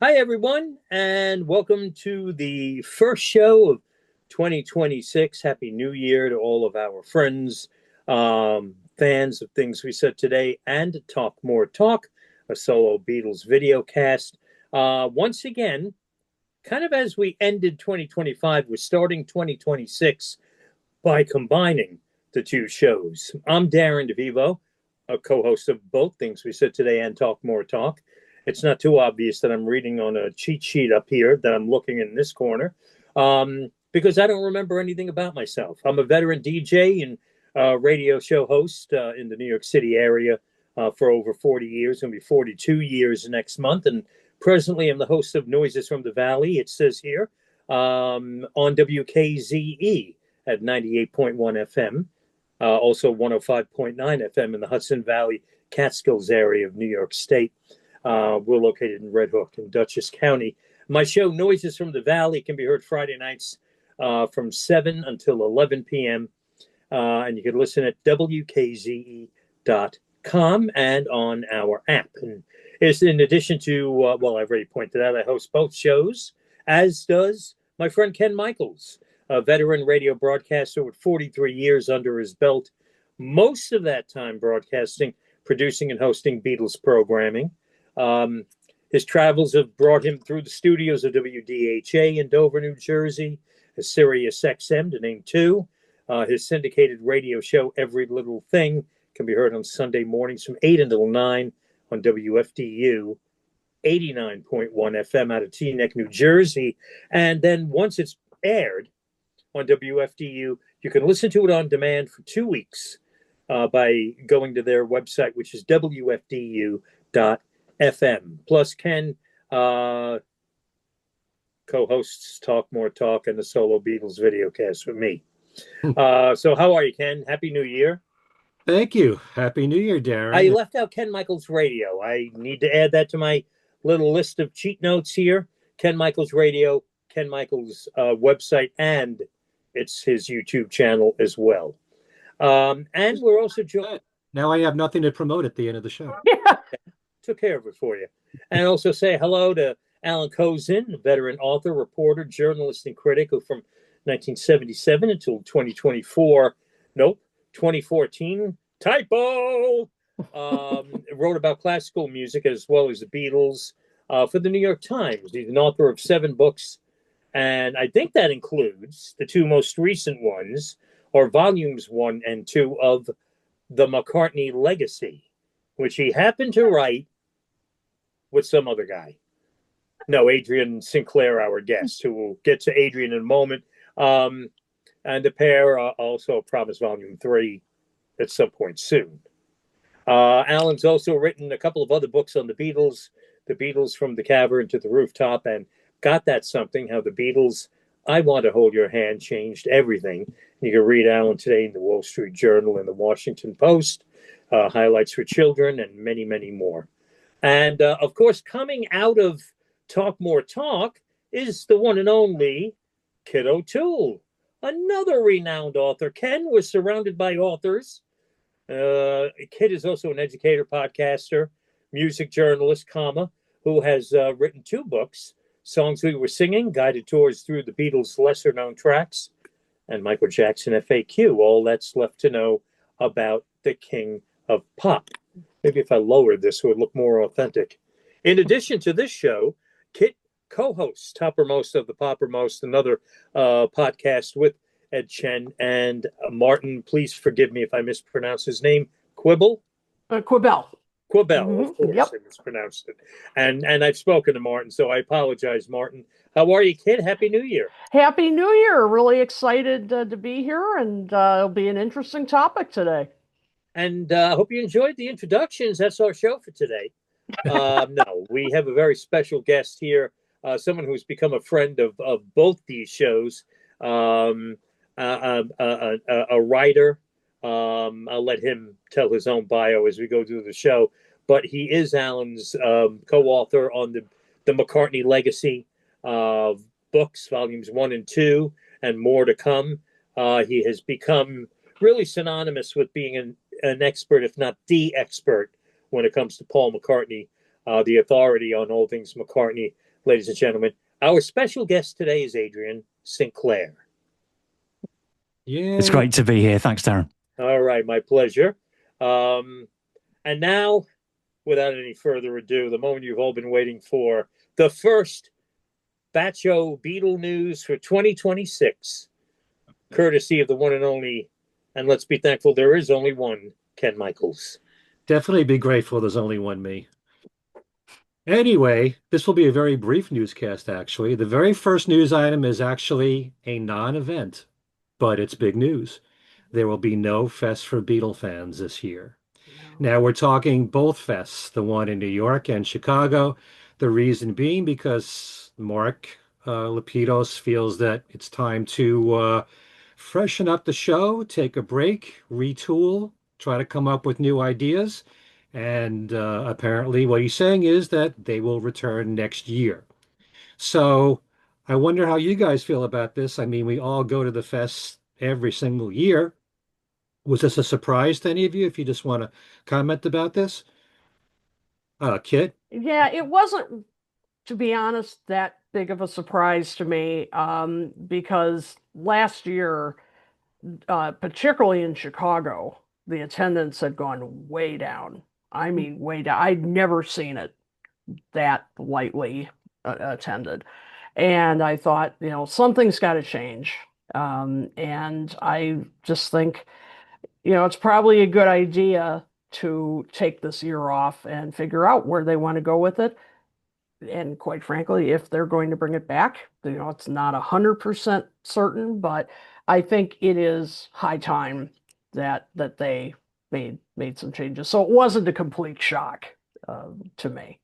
Hi, everyone, and welcome to the first show of 2026. Happy New Year to all of our friends, fans of things we said today, and Talk More Talk, a solo Beatles video cast. Once again, kind of as we ended 2025, we're starting 2026 by combining the two shows. I'm Darren DeVivo, a co-host of both Things We Said Today and Talk More Talk. It's not too obvious that I'm reading on a cheat sheet up here that I'm looking in this corner because I don't remember anything about myself. I'm a veteran DJ and radio show host in the New York City area for over 40 years. Going to be 42 years next month. And presently I'm the host of Noises from the Valley, it says here, on WKZE at 98.1 FM. Also 105.9 FM in the Hudson Valley Catskills area of New York State. We're located in Red Hook in Dutchess County. My show, Noises from the Valley, can be heard Friday nights from 7 until 11 p.m. And you can listen at WKZE.com and on our app. And it's in addition to, well, I've already pointed out, I host both shows, as does my friend Ken Michaels, a veteran radio broadcaster with 43 years under his belt. Most of that time broadcasting, producing, and hosting Beatles programming. His travels have brought him through the studios of WDHA in Dover, New Jersey, Sirius XM, to name two. His syndicated radio show, Every Little Thing, can be heard on Sunday mornings from 8 until 9 on WFDU 89.1 FM out of Teaneck, New Jersey. And then once it's aired on WFDU, you can listen to it on demand for 2 weeks by going to their website, which is WFDU.FM. Plus, Ken co-hosts Talk More Talk and the solo Beatles videocast with me. So how are you, Ken? Happy New Year. Thank you. Happy New Year, Darren. I left out Ken Michaels Radio. I need to add that to my little list of cheat notes here. Ken Michaels Radio, Ken Michaels website, and it's his YouTube channel as well. And we're also joined. Now I have nothing to promote at the end of the show. Yeah. Took care of it for you. And also say hello to Alan Kozin, a veteran author, reporter, journalist, and critic who from 1977 until 2024, 2014, typo, wrote about classical music as well as the Beatles for the New York Times. He's an author of 7 books, and I think that includes the 2 most recent ones, or volumes 1 and 2 of the McCartney Legacy, which he happened to write with some other guy. No, Adrian Sinclair, our guest, who will get to Adrian in a moment. And the pair also promise Volume 3 at some point soon. Alan's also written a couple of other books on the Beatles from the Cavern to the Rooftop, and Got That Something, How the Beatles, I Want to Hold Your Hand, Changed Everything. You can read Alan today in the Wall Street Journal and the Washington Post, Highlights for Children, and many, many more. And, of course, coming out of Talk More Talk is the one and only Kit O'Toole, another renowned author. Ken was surrounded by authors. Kit is also an educator, podcaster, music journalist, who has written 2 books, Songs We Were Singing, Guided Tours Through the Beatles' Lesser-Known Tracks, and Michael Jackson FAQ, All That's Left to Know About the King of Pop. Maybe if I lowered this, it would look more authentic. In addition to this show, Kit co-hosts Toppermost of the Poppermost, another podcast with Ed Chen and Martin. Please forgive me if I mispronounce his name. Quibble? Quibell. Quibell, of course, yep. I mispronounced it. And I've spoken to Martin, so I apologize, Martin. How are you, Kid? Happy New Year. Happy New Year. Really excited to be here, and it'll be an interesting topic today. And I hope you enjoyed the introductions. That's our show for today. No, we have a very special guest here, someone who's become a friend of both these shows, a writer. I'll let him tell his own bio as we go through the show. But he is Alan's co-author on the McCartney Legacy books, volumes 1 and 2, and more to come. He has become really synonymous with being an expert, if not the expert, when it comes to Paul McCartney the authority on all things McCartney, ladies and gentlemen. Our special guest today is Adrian Sinclair. Yeah. It's great to be here. Thanks, Darren. All right, my pleasure. And now, without any further ado, the moment you've all been waiting for, the first Bacho Beatle news for 2026, courtesy of the one and only, and let's be thankful there is only one, Ken Michaels. Definitely be grateful there's only one me. Anyway, this will be a very brief newscast, actually. The very first news item is actually a non-event, but it's big news. There will be no fest for Beatle fans this year. Now, we're talking both fests, the one in New York and Chicago. The reason being because Mark Lapidus feels that it's time to freshen up the show, take a break, retool, try to come up with new ideas. And apparently what he's saying is that they will return next year. So I wonder how you guys feel about this. I mean, we all go to the fest every single year. Was this a surprise to any of you? If you just want to comment about this? Kit? Yeah, it wasn't, to be honest, that big of a surprise to me, because last year, particularly in Chicago, the attendance had gone way down. I mean, way down. I'd never seen it that lightly attended. And I thought, something's got to change. And I just think, it's probably a good idea to take this year off and figure out where they want to go with it. And quite frankly, if they're going to bring it back, it's not 100% certain, but I think it is high time that they made some changes. So it wasn't a complete shock to me.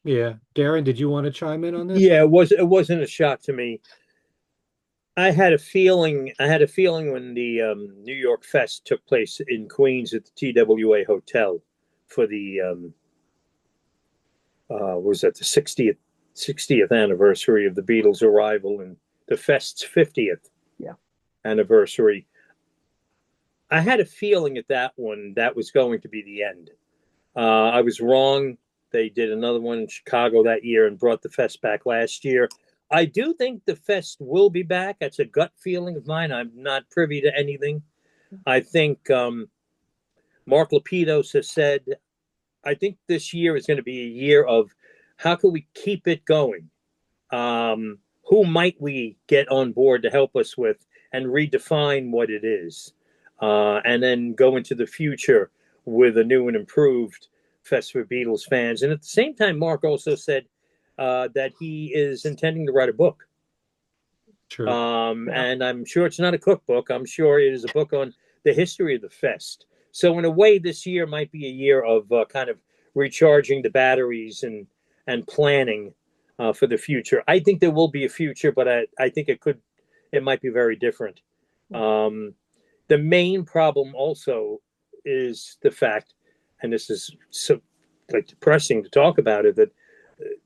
Yeah. Darren, did you want to chime in on this? Yeah, it wasn't a shock to me. I had a feeling when the New York Fest took place in Queens at the TWA Hotel for the was that the 60th anniversary of the Beatles' arrival and the Fest's 50th anniversary. I had a feeling at that one that was going to be the end. I was wrong. They did another one in Chicago that year and brought the Fest back last year. I do think the Fest will be back. That's a gut feeling of mine. I'm not privy to anything. I think Mark Lapidus has said, I think this year is going to be a year of how can we keep it going? Who might we get on board to help us with and redefine what it is? And then go into the future with a new and improved Fest for Beatles fans. And at the same time, Mark also said that he is intending to write a book. True. And I'm sure it's not a cookbook. I'm sure it is a book on the history of the Fest. So in a way, this year might be a year of kind of recharging the batteries and planning for the future. I think there will be a future, but I think it might be very different. The main problem also is the fact, and this is so depressing to talk about it, that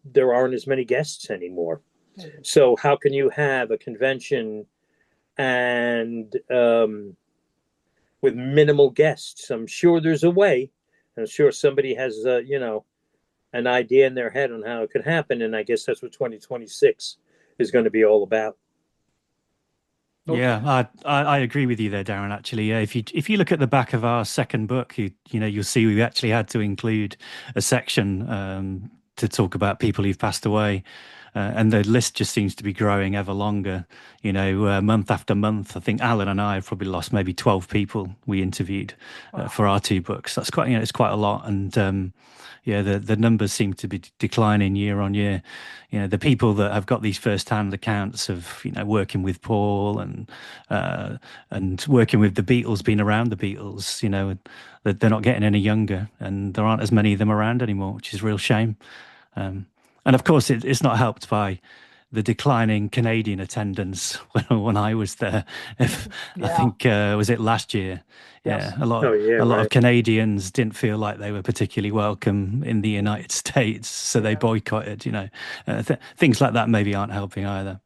there aren't as many guests anymore. So how can you have a convention and with minimal guests? I'm sure there's a way. I'm sure somebody has an idea in their head on how it could happen, and I guess that's what 2026 is going to be all about. Yeah, I agree with you there, Darren. Actually, if you look at the back of our second book, you'll see we actually had to include a section to talk about people who've passed away, and the list just seems to be growing ever longer. Month after month. I think Alan and I have probably lost maybe 12 people we interviewed for our two books. That's quite, it's quite a lot, and the numbers seem to be declining year on year. The people that have got these first-hand accounts of working with Paul and working with the Beatles, being around the Beatles, that they're not getting any younger, and there aren't as many of them around anymore, which is a real shame. And of course, it's not helped by the declining Canadian attendance when I was there. I think was it last year? Yes. Yeah, a lot of Canadians didn't feel like they were particularly welcome in the United States, so they boycotted. Things like that maybe aren't helping either.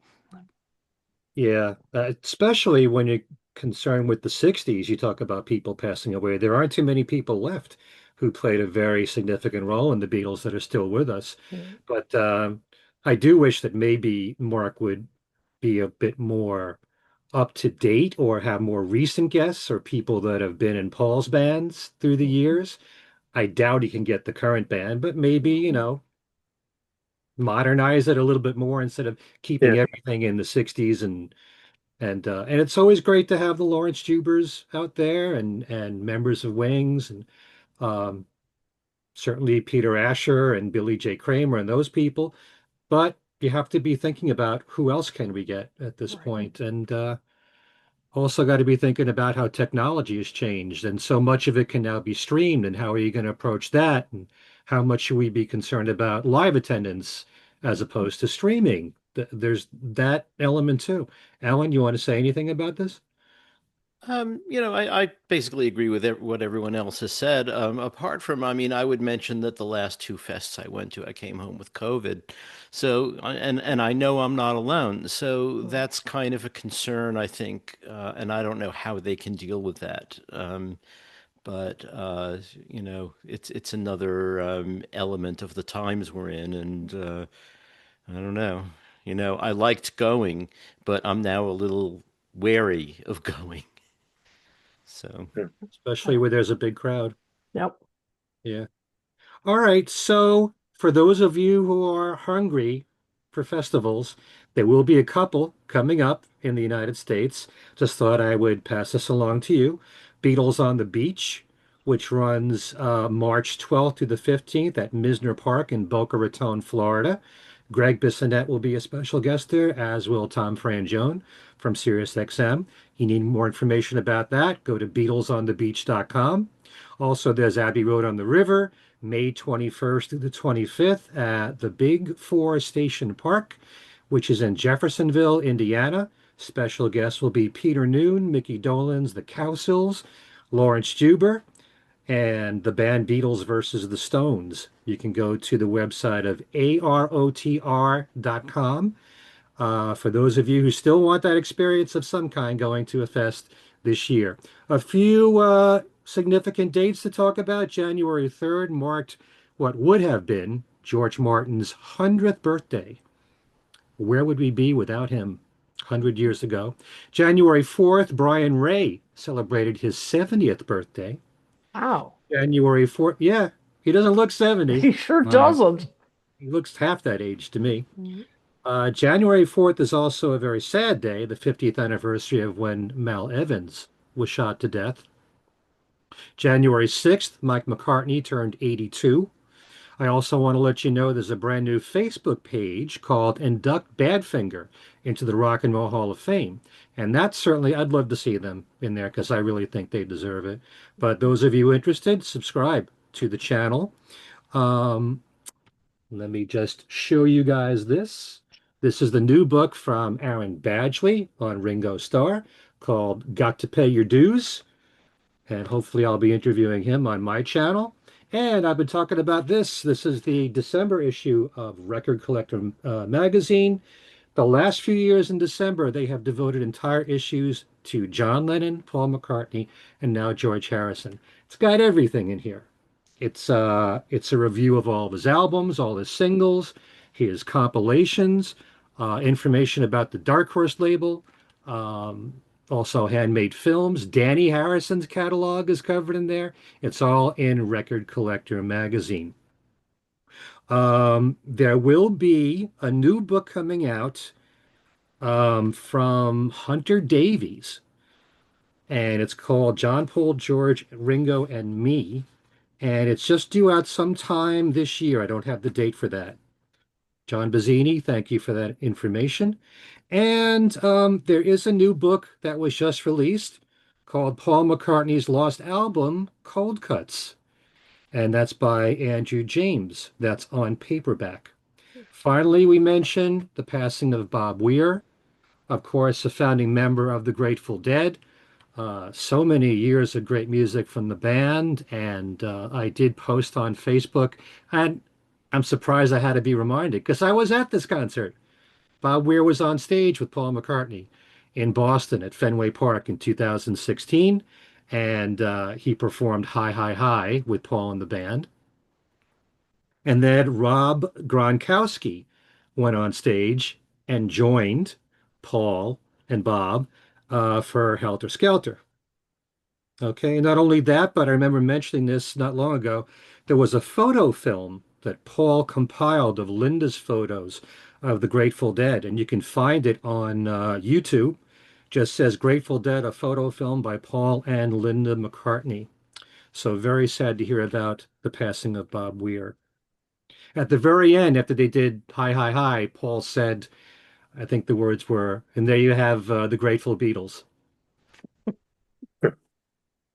Yeah, especially when you're concerned with the 60s. You talk about people passing away. There aren't too many people left who played a very significant role in the Beatles that are still with us. Mm. But I do wish that maybe Mark would be a bit more up to date or have more recent guests or people that have been in Paul's bands through the years. I doubt he can get the current band, but maybe, modernize it a little bit more instead of keeping Yeah. everything in the 60s and it's always great to have the Lawrence Jubers out there and members of Wings and um, certainly Peter Asher and Billy J. Kramer and those people. But you have to be thinking about who else can we get at this Right. point, and also got to be thinking about how technology has changed, and so much of it can now be streamed, and how are you going to approach that, and how much should we be concerned about live attendance as opposed to streaming? There's that element too. Alan, you want to say anything about this? I basically agree with what everyone else has said. Apart from, I mean, I would mention that the last two fests I went to, I came home with COVID. So, and I know I'm not alone. So that's kind of a concern, I think. And I don't know how they can deal with that. But it's another element of the times we're in, and I don't know. I liked going, but I'm now a little wary of going. So, Especially where there's a big crowd. Yep. Yeah. All right. So, for those of you who are hungry for festivals, there will be a couple coming up in the United States. Just thought I would pass this along to you. Beatles on the Beach, which runs March 12th to the 15th at Misner Park in Boca Raton, Florida. Greg Bissonette will be a special guest there, as will Tom Frangione from SiriusXM. You need more information about that, go to BeatlesOnTheBeach.com. Also, there's Abbey Road on the River, May 21st through the 25th at the Big Four Station Park, which is in Jeffersonville, Indiana. Special guests will be Peter Noone, Mickey Dolenz, the Cowsills, Lawrence Juber, and the band Beatles versus the Stones. You can go to the website of arotr.com. For those of you who still want that experience of some kind going to a fest this year. A few significant dates to talk about. January 3rd marked what would have been George Martin's 100th birthday. Where would we be without him 100 years ago? January 4th, Brian Ray celebrated his 70th birthday. Wow. January 4th. Yeah, he doesn't look 70. He sure doesn't. He looks half that age to me. Mhm. January 4th is also a very sad day, the 50th anniversary of when Mal Evans was shot to death. January 6th, Mike McCartney turned 82. I also want to let you know there's a brand new Facebook page called Induct Badfinger into the Rock and Roll Hall of Fame. And that's certainly, I'd love to see them in there because I really think they deserve it. But those of you interested, subscribe to the channel. Let me just show you guys this. This is the new book from Aaron Badgley on Ringo Starr called Got to Pay Your Dues. And hopefully I'll be interviewing him on my channel. And I've been talking about this. This is the December issue of Record Collector magazine. The last few years in December, they have devoted entire issues to John Lennon, Paul McCartney, and now George Harrison. It's got everything in here. It's a review of all of his albums, all his singles, his compilations, information about the Dark Horse label, also handmade films. Danny Harrison's catalog is covered in there. It's all in Record Collector magazine. There will be a new book coming out from Hunter Davies, and it's called John, Paul, George, Ringo, and Me. And it's just due out sometime this year. I don't have the date for that. John Bazzini, thank you for that information. And there is a new book that was just released called Paul McCartney's Lost Album, Cold Cuts. And that's by Andrew James. That's on paperback. Finally, we mentioned the passing of Bob Weir, of course, a founding member of the Grateful Dead. So many years of great music from the band, and I did post on Facebook, and I'm surprised I had to be reminded because I was at this concert. Bob Weir was on stage with Paul McCartney in Boston at Fenway Park in 2016, and he performed Hi, Hi, Hi with Paul and the band. And then Rob Gronkowski went on stage and joined Paul and Bob for Helter Skelter. Okay, not only that, but I remember mentioning this not long ago. There was a photo film that Paul compiled of Linda's photos of the Grateful Dead, and you can find it on YouTube. Just says Grateful Dead, a photo film by Paul and Linda McCartney. So very sad to hear about the passing of Bob Weir. At the very end, after they did Hi, Hi, Hi, Paul said, I think the words were, and there you have the Grateful Beatles.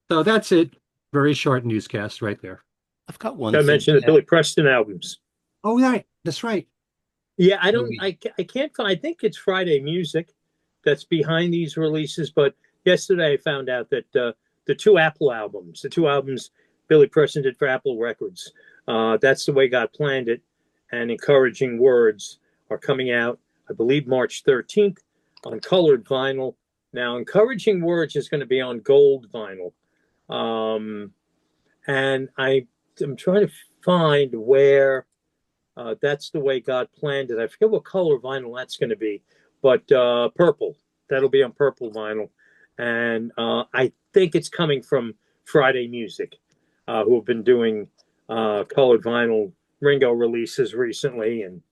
So that's it. Very short newscast right there. I've got one I thing mentioned the Billy Preston albums. Oh, right. That's right. Yeah, I can't find, I think it's Friday Music that's behind these releases, but yesterday I found out that the two albums Billy Preston did for Apple Records, That's the Way God Planned It and Encouraging Words are coming out, I believe, March 13th on colored vinyl. Now, Encouraging Words is going to be on gold vinyl. And I'm trying to find where That's the Way God Planned It. I forget what color vinyl that's going to be, but purple. That'll be on purple vinyl. And I think it's coming from Friday Music, who have been doing colored vinyl Ringo releases recently. And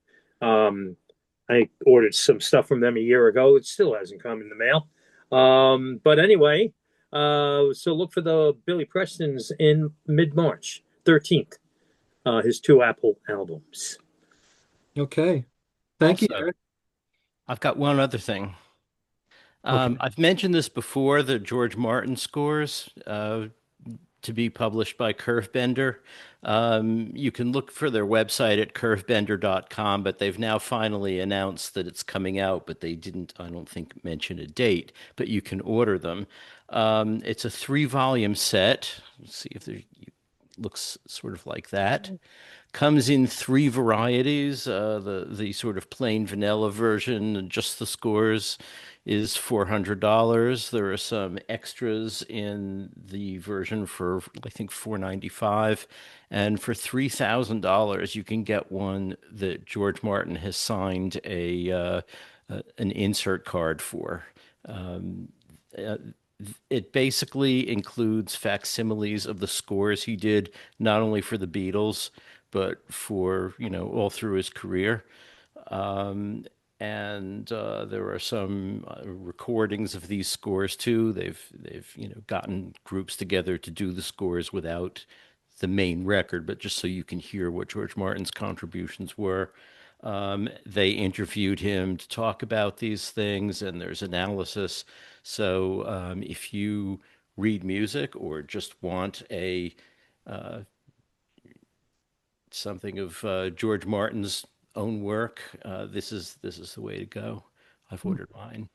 I ordered some stuff from them a year ago. It still hasn't come in the mail. But anyway, so look for the Billy Preston's in mid-March, 13th, his two Apple albums. Okay. Thank you, Also, Eric. I've got one other thing. Okay. I've mentioned this before, the George Martin scores to be published by Curvebender. You can look for their website at curvebender.com, but they've now finally announced that it's coming out, but they didn't, I don't think, mention a date, but you can order them. It's a 3-volume set. Let's see if it looks sort of like that. Comes in 3 varieties. The sort of plain vanilla version, just the scores, is $400. There are some extras in the version for, I think, $495. And for $3,000, you can get one that George Martin has signed an insert card for. It basically includes facsimiles of the scores he did, not only for the Beatles, but for, all through his career. And there are some recordings of these scores too. They've gotten groups together to do the scores without the main record, but just so you can hear what George Martin's contributions were. They interviewed him to talk about these things, and there's analysis. So if you read music or just want something of George Martin's own work, this is the way to go. I've ordered mine.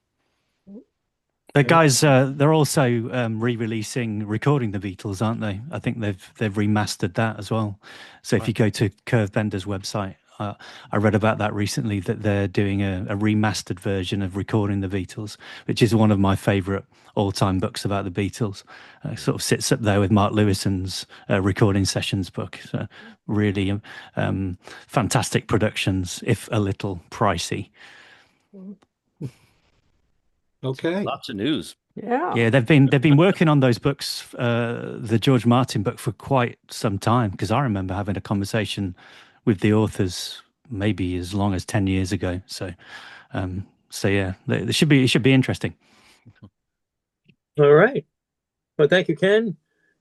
The guys, they're also re-releasing Recording the Beatles, aren't they? I think they've remastered that as well. So if you go to Curvebender's website, I read about that recently, that they're doing a remastered version of Recording the Beatles, which is one of my favorite all-time books about the Beatles. Sort of sits up there with Mark Lewison's recording sessions book. So really fantastic productions, if a little pricey. Okay. Lots of news. Yeah. They've been working on those books, the George Martin book, for quite some time, because I remember having a conversation with the authors maybe as long as 10 years ago. So yeah, it should be interesting. All right. Well, thank you, Ken.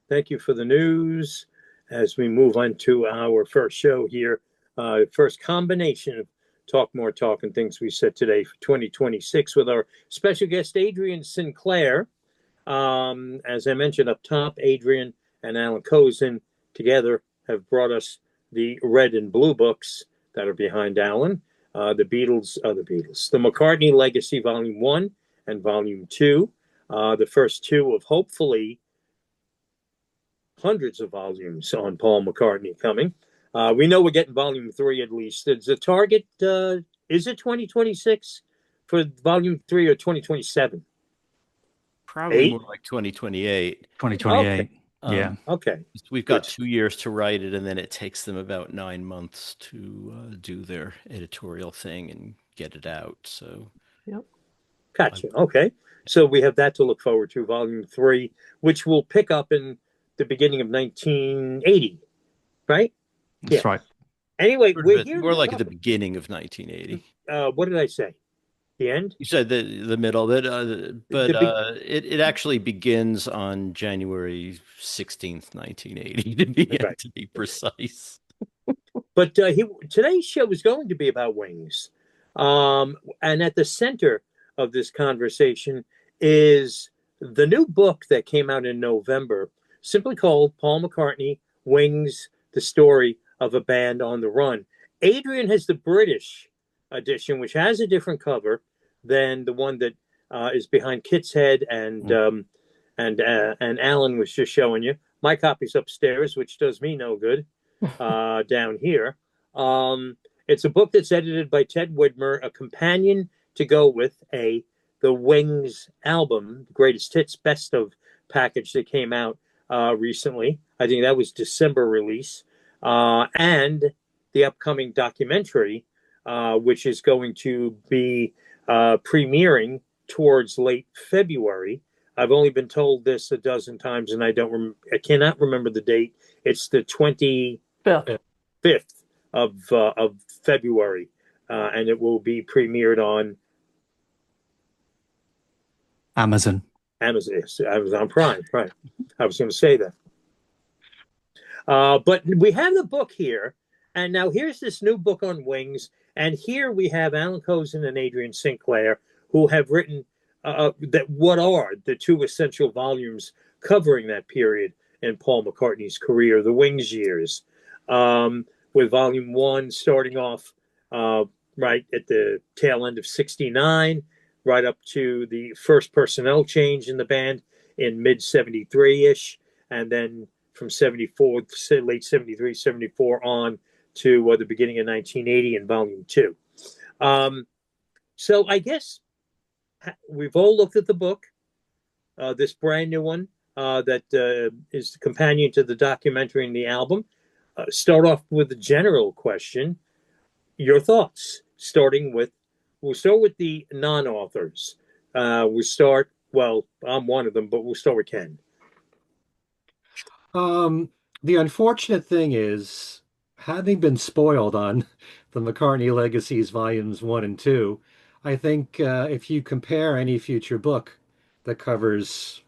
Thank you for the news. As we move on to our first show here, first combination of Talk More Talk and things we said today for 2026 with our special guest, Adrian Sinclair. As I mentioned up top, Adrian and Alan Kozin together have brought us the red and blue books that are behind Alan. The McCartney Legacy Volume 1 and Volume 2. The first two of hopefully hundreds of volumes on Paul McCartney coming. We know we're getting Volume 3 at least. Is the target, is it 2026 for Volume 3 or 2027? Probably Eight? more like 2028. 2028. Yeah. Okay. We've got Good. 2 years to write it, and then it takes them about 9 months to do their editorial thing and get it out. So, Yep. Gotcha. Okay. So we have that to look forward to, volume 3, which will pick up in the beginning of 1980, right? That's right. Anyway, we're here more to like talk. at the beginning of 1980. What did I say? The end? You said the middle, but it actually begins on January 16th, 1980, Right. to be precise. But today's show is going to be about Wings. And at the center of this conversation is the new book that came out in November, simply called Paul McCartney, Wings, the Story of a Band on the Run. Adrian has the British edition, which has a different cover than the one that is behind Kit's head and Alan was just showing you. My copy's upstairs, which does me no good down here. It's a book that's edited by Ted Widmer, a companion to go with the Wings album, Greatest Hits Best of package that came out recently. I think that was December release. And the upcoming documentary, which is going to be premiering towards late February. I've only been told this a dozen times, and I cannot remember the date. It's the 25th of February, and it will be premiered on Amazon. Yes, Amazon Prime. Right, I was going to say that. But we have the book here, and now here's this new book on Wings, and here we have Alan Kozin and Adrian Sinclair, who have written what are the 2 essential volumes covering that period in Paul McCartney's career, the Wings years, with volume 1 starting off right at the tail end of '69, right up to the first personnel change in the band in mid '73-ish, and then from '74, late '73, '74 on to the beginning of 1980 in volume 2. So I guess we've all looked at the book, this brand new one that is the companion to the documentary and the album. Start off with a general question. Your thoughts, we'll start with the non-authors. Well, I'm one of them, but we'll start with Ken. The unfortunate thing is, having been spoiled on the McCartney Legacies volumes 1 and 2, I think if you compare any future book that covers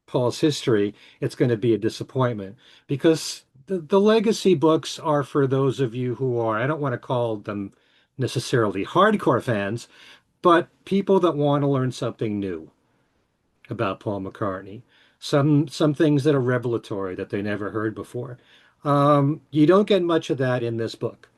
Paul's history, it's going to be a disappointment, because the legacy books are for those of you who are, I don't want to call them necessarily hardcore fans, but people that want to learn something new about Paul McCartney. Some things that are revelatory that they never heard before. You don't get much of that in this book.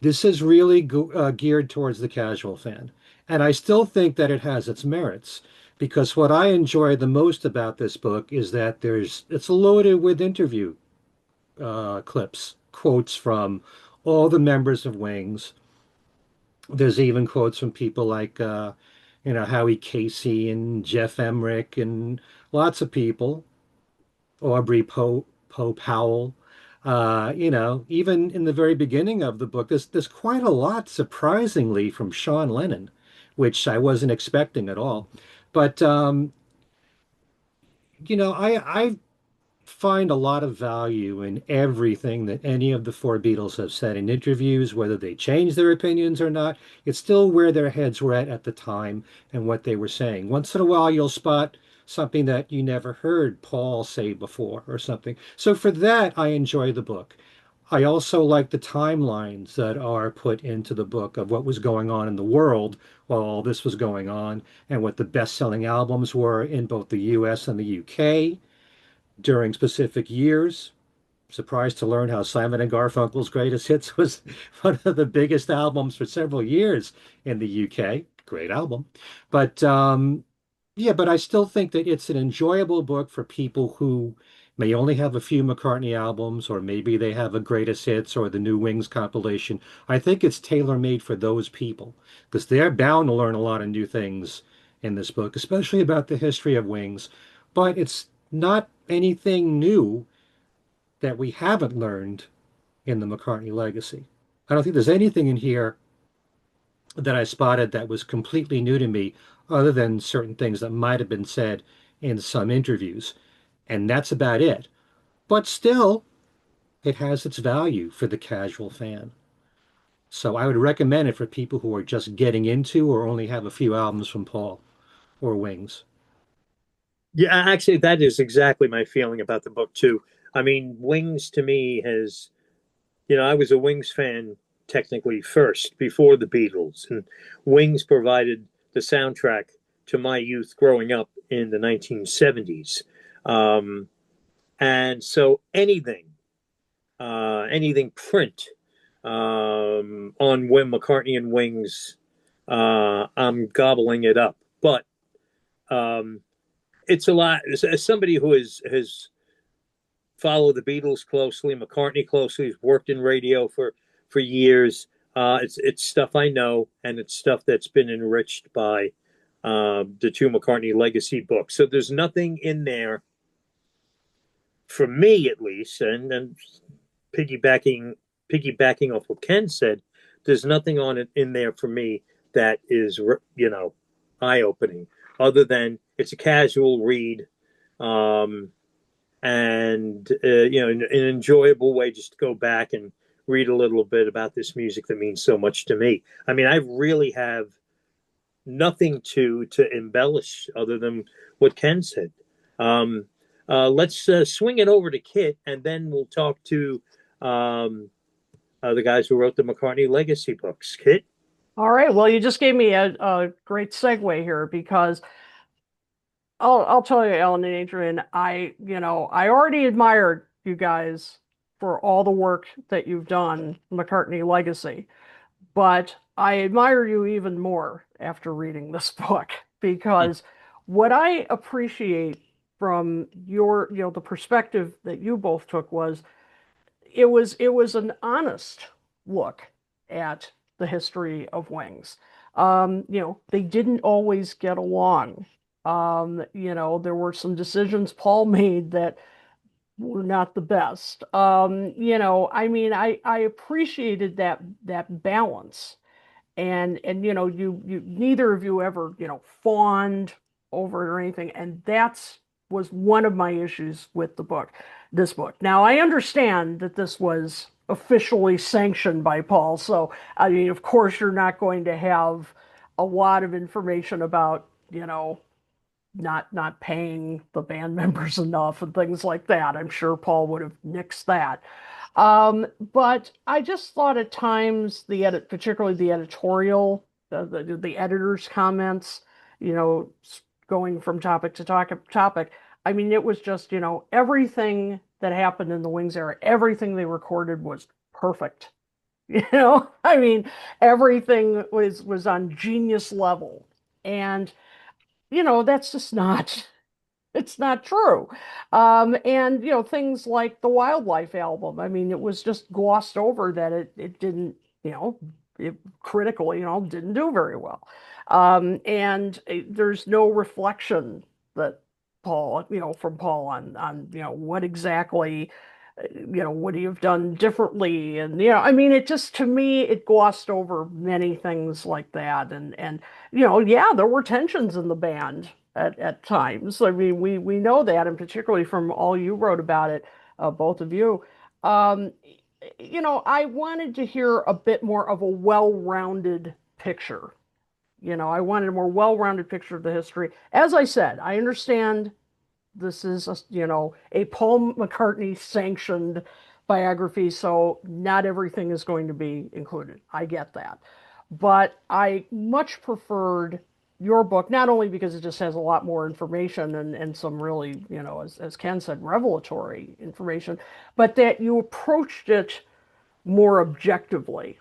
This is really geared towards the casual fan. And I still think that it has its merits, because what I enjoy the most about this book is that it's loaded with interview clips, quotes from all the members of Wings. There's even quotes from people like Howie Casey and Jeff Emmerich and lots of people, Aubrey Poe Powell. Even in the very beginning of the book, there's quite a lot, surprisingly, from Sean Lennon, which I wasn't expecting at all. But I find a lot of value in everything that any of the 4 Beatles have said in interviews, whether they changed their opinions or not. It's still where their heads were at the time and what they were saying. Once in a while, you'll spot something that you never heard Paul say before or something. So for that, I enjoy the book. I also like the timelines that are put into the book of what was going on in the world while all this was going on, and what the best-selling albums were in both the US and the UK during specific years. Surprised to learn how Simon and Garfunkel's Greatest Hits was one of the biggest albums for several years in the UK. Great album. But but I still think that it's an enjoyable book for people who may only have a few McCartney albums, or maybe they have a Greatest Hits or the New Wings compilation. I think it's tailor-made for those people, because they're bound to learn a lot of new things in this book, especially about the history of Wings, but it's not anything new that we haven't learned in the McCartney Legacy. I don't think there's anything in here that I spotted that was completely new to me, other than certain things that might have been said in some interviews. And that's about it. But still, it has its value for the casual fan. So I would recommend it for people who are just getting into or only have a few albums from Paul or Wings. Yeah, actually, that is exactly my feeling about the book too. I mean, Wings to me has, I was a Wings fan technically first before the Beatles, and Wings provided the soundtrack to my youth growing up in the 1970s. And so anything print on Wim McCartney and Wings, I'm gobbling it up. But it's a lot. As somebody who has followed the Beatles closely, McCartney closely, has worked in radio for years. It's stuff I know, and it's stuff that's been enriched by the two McCartney Legacy books. So there's nothing in there, for me at least, and piggybacking off what Ken said, there's nothing on it in there for me that is eye opening, other than it's a casual read, and an enjoyable way just to go back and read a little bit about this music that means so much to me. I mean, I really have nothing to embellish other than what Ken said. Let's swing it over to Kit, and then we'll talk to the guys who wrote the McCartney Legacy books. Kit? All right. Well, you just gave me a great segue here, because I'll tell you, Alan and Adrian, I already admired you guys for all the work that you've done, McCartney Legacy, but I admire you even more after reading this book, because what I appreciate from your, the perspective that you both took was it was an honest look at the history of Wings. They didn't always get along. There were some decisions Paul made that were not the best. I mean, I appreciated that balance. And you neither of you ever, fawned over it or anything. And that's was one of my issues with this book. Now, I understand that this was officially sanctioned by Paul. So, I mean, of course, you're not going to have a lot of information about, not paying the band members enough and things like that. I'm sure Paul would have nixed that. But I just thought at times particularly the editorial, the editor's comments, going from topic to topic. I mean, it was just, everything that happened in the Wings era, everything they recorded was perfect. I mean, everything was on genius level. And, that's just it's not true. And, things like the Wildlife album, I mean, it was just glossed over that it didn't, critically, didn't do very well. And there's no reflection that Paul, from Paul on, what exactly, would he have done differently? And, I mean, it just, to me, it glossed over many things like that. And, yeah, there were tensions in the band at times. I mean, we know that, and particularly from all you wrote about it, both of you. I wanted to hear a bit more of a well-rounded picture. I wanted a more well-rounded picture of the history. As I said, I understand this is a Paul McCartney sanctioned biography, so not everything is going to be included. I get that. But I much preferred your book, not only because it just has a lot more information and some really, as Ken said, revelatory information, but that you approached it more objectively.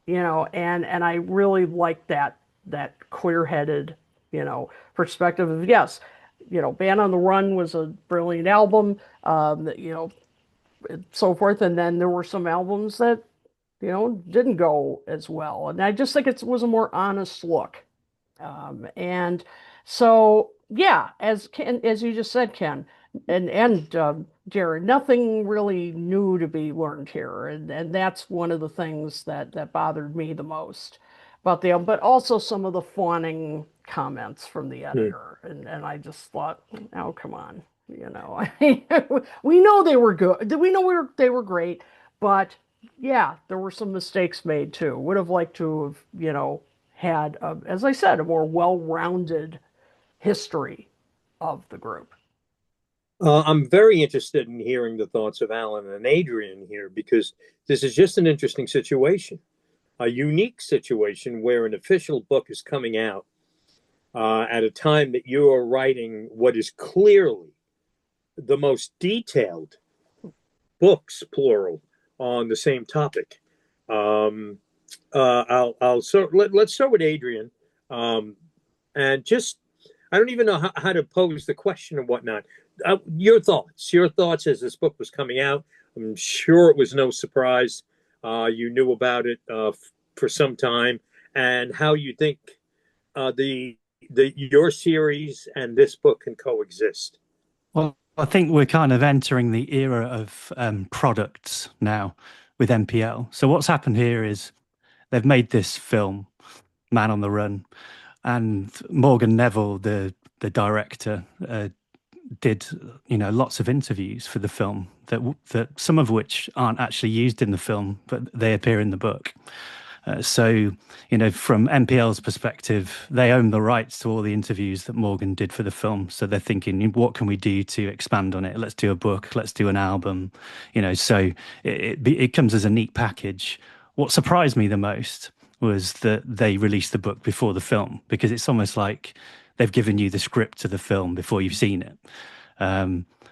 And I really like that clear-headed, perspective of, yes, Band on the Run was a brilliant album, so forth. And then there were some albums that, didn't go as well. And I just think it was a more honest look And so, yeah, as you just said, Ken, and Jared, nothing really new to be learned here, and that's one of the things that bothered me the most about the album, but also some of the fawning comments from the editor, and I just thought, oh, come on, we know they were good, we know they were great, but yeah, there were some mistakes made too. Would have liked to have, had, as I said, a more well-rounded history of the group. I'm very interested in hearing the thoughts of Alan and Adrian here because this is just an interesting situation, a unique situation where an official book is coming out at a time that you are writing what is clearly the most detailed books, plural, on the same topic. Let's start with Adrian, and just I don't even know how to pose the question and whatnot. Your thoughts as this book was coming out. I'm sure it was no surprise. You knew about it for some time, and how you think your series and this book can coexist. Well, I think we're kind of entering the era of products now with MPL. So what's happened here is they've made this film, Man on the Run, and Morgan Neville, the director, did lots of interviews for the film that some of which aren't actually used in the film, but they appear in the book. So from MPL's perspective, they own the rights to all the interviews that Morgan did for the film. So they're thinking, what can we do to expand on it? Let's do a book. Let's do an album. So it comes as a neat package. What surprised me the most was that they released the book before the film, because it's almost like they've given you the script to the film before you've seen it.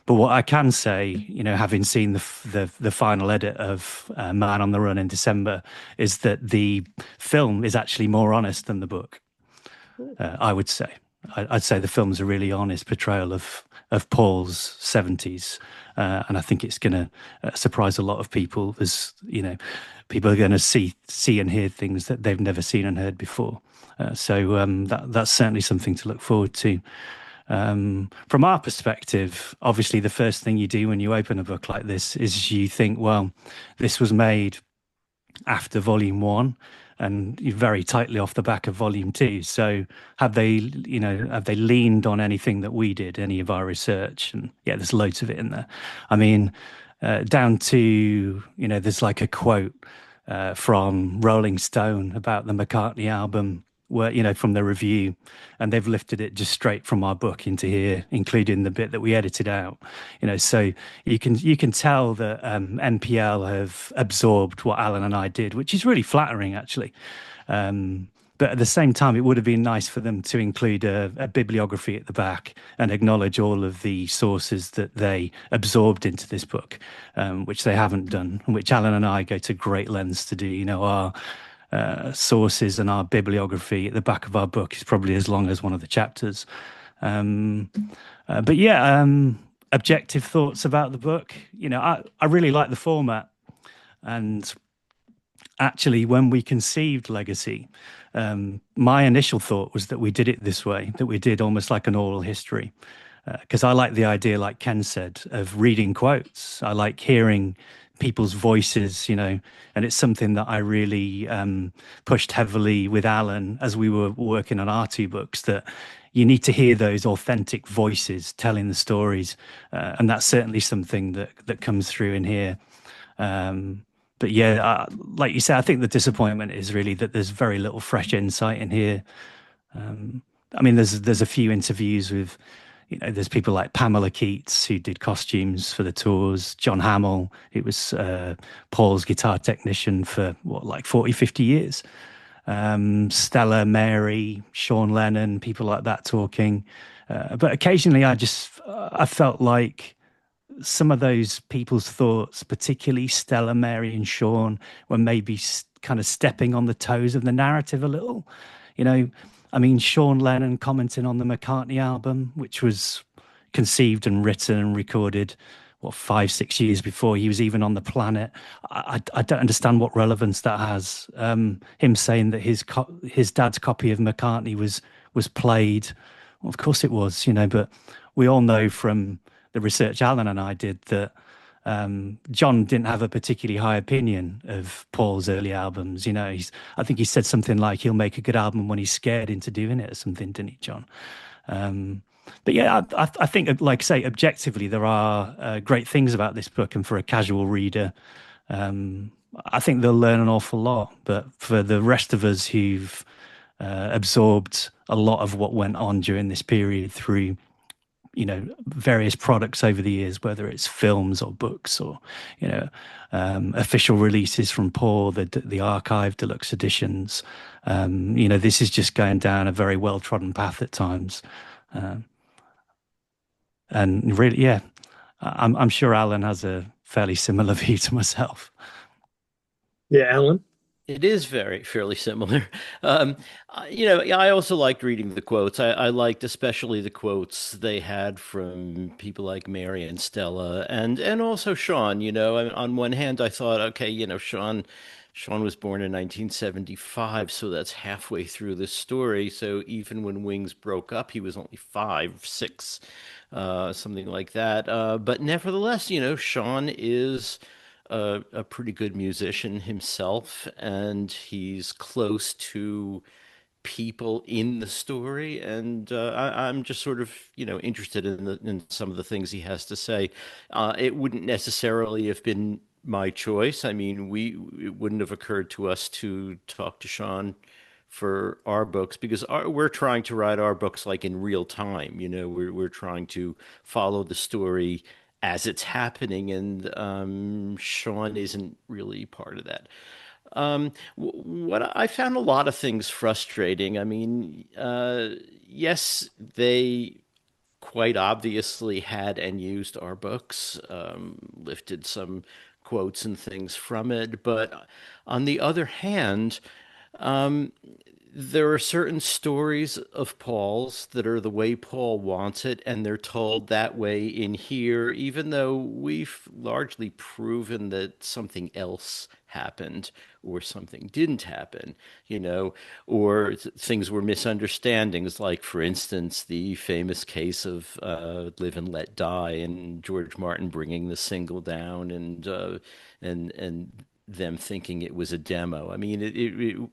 But what I can say, having seen the final edit of Man on the Run in December, is that the film is actually more honest than the book. I would say. I'd say the film's a really honest portrayal of Paul's 70s, and I think it's going to surprise a lot of people. As people are going to see and hear things that they've never seen and heard before. So that's certainly something to look forward to. From our perspective, obviously the first thing you do when you open a book like this is you think, well, this was made after volume 1 and very tightly off the back of volume 2. So have they leaned on anything that we did, any of our research? And yeah, there's loads of it in there. I mean, down to, there's like a quote from Rolling Stone about the McCartney album, where from the review, and they've lifted it just straight from our book into here, including the bit that we edited out. So you can tell that MPL have absorbed what Alan and I did, which is really flattering, actually. But at the same time, it would have been nice for them to include a bibliography at the back and acknowledge all of the sources that they absorbed into this book, which they haven't done, which Alan and I go to great lengths to do. Our sources and our bibliography at the back of our book is probably as long as one of the chapters. But yeah, objective thoughts about the book. I really like the format, and actually when we conceived Legacy, my initial thought was that we did it this way, that we did almost like an oral history, because I like the idea, like Ken said, of reading quotes. I like hearing people's voices, and it's something that I really pushed heavily with Alan as we were working on our 2 books, that you need to hear those authentic voices telling the stories, and that's certainly something that comes through in here. But yeah, like you said, I think the disappointment is really that there's very little fresh insight in here. I mean, there's a few interviews with, there's people like Pamela Keats, who did costumes for the tours, John Hamill, who was Paul's guitar technician for 40, 50 years. Stella, Mary, Sean Lennon, people like that talking. But occasionally I felt like some of those people's thoughts, particularly Stella, Mary and Sean, were maybe kind of stepping on the toes of the narrative a little. I mean, Sean Lennon commenting on the McCartney album, which was conceived and written and recorded what, 5, 6 years before he was even on the planet. I don't understand what relevance that has. Him saying that his dad's copy of McCartney was played. Well, of course it was, but we all know from the research Alan and I did that John didn't have a particularly high opinion of Paul's early albums. I think he said something like he'll make a good album when he's scared into doing it or something, didn't he, John? But yeah, I think, like I say, objectively, there are great things about this book, and for a casual reader, I think they'll learn an awful lot. But for the rest of us who've absorbed a lot of what went on during this period through various products over the years, whether it's films or books or official releases from Paul, the archive deluxe editions, this is just going down a very well trodden path at times, and really, yeah, I'm sure Alan has a fairly similar view to myself. Yeah, Alan. It is fairly similar. I also liked reading the quotes. I liked especially the quotes they had from people like Mary and Stella, and also Sean. On one hand, I thought, okay, Sean was born in 1975, so that's halfway through the story. So even when Wings broke up, he was only 5, 6, something like that. But nevertheless, Sean is a pretty good musician himself, and he's close to people in the story, and I'm just sort of interested in some of the things he has to say. It wouldn't necessarily have been my choice. I mean, it wouldn't have occurred to us to talk to Sean for our books, because we're trying to write our books like in real time. We're trying to follow the story as it's happening, and Sean isn't really part of that. What I found a lot of things frustrating. I mean, yes, they quite obviously had and used our books, lifted some quotes and things from it, but on the other hand, there are certain stories of Paul's that are the way Paul wants it, and they're told that way in here, even though we've largely proven that something else happened or something didn't happen, or things were misunderstandings, like, for instance, the famous case of Live and Let Die, and George Martin bringing the single down, and them thinking it was a demo. I mean,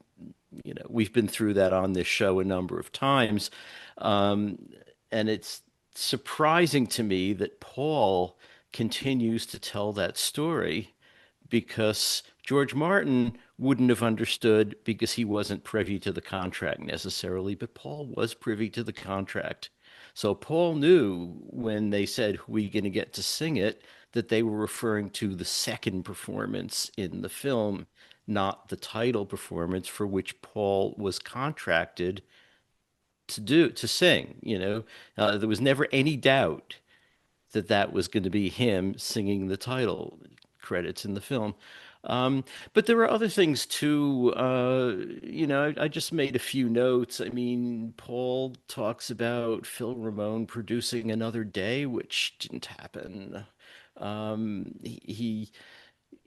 we've been through that on this show a number of times. And it's surprising to me that Paul continues to tell that story, because George Martin wouldn't have understood, because he wasn't privy to the contract necessarily, but Paul was privy to the contract. So Paul knew when they said, "Who are we going to get to sing it?" that they were referring to the second performance in the film, not the title performance for which Paul was contracted to sing. There was never any doubt that was going to be him singing the title credits in the film. But there were other things too. I just made a few notes. I mean, Paul talks about Phil Ramone producing Another Day, which didn't happen.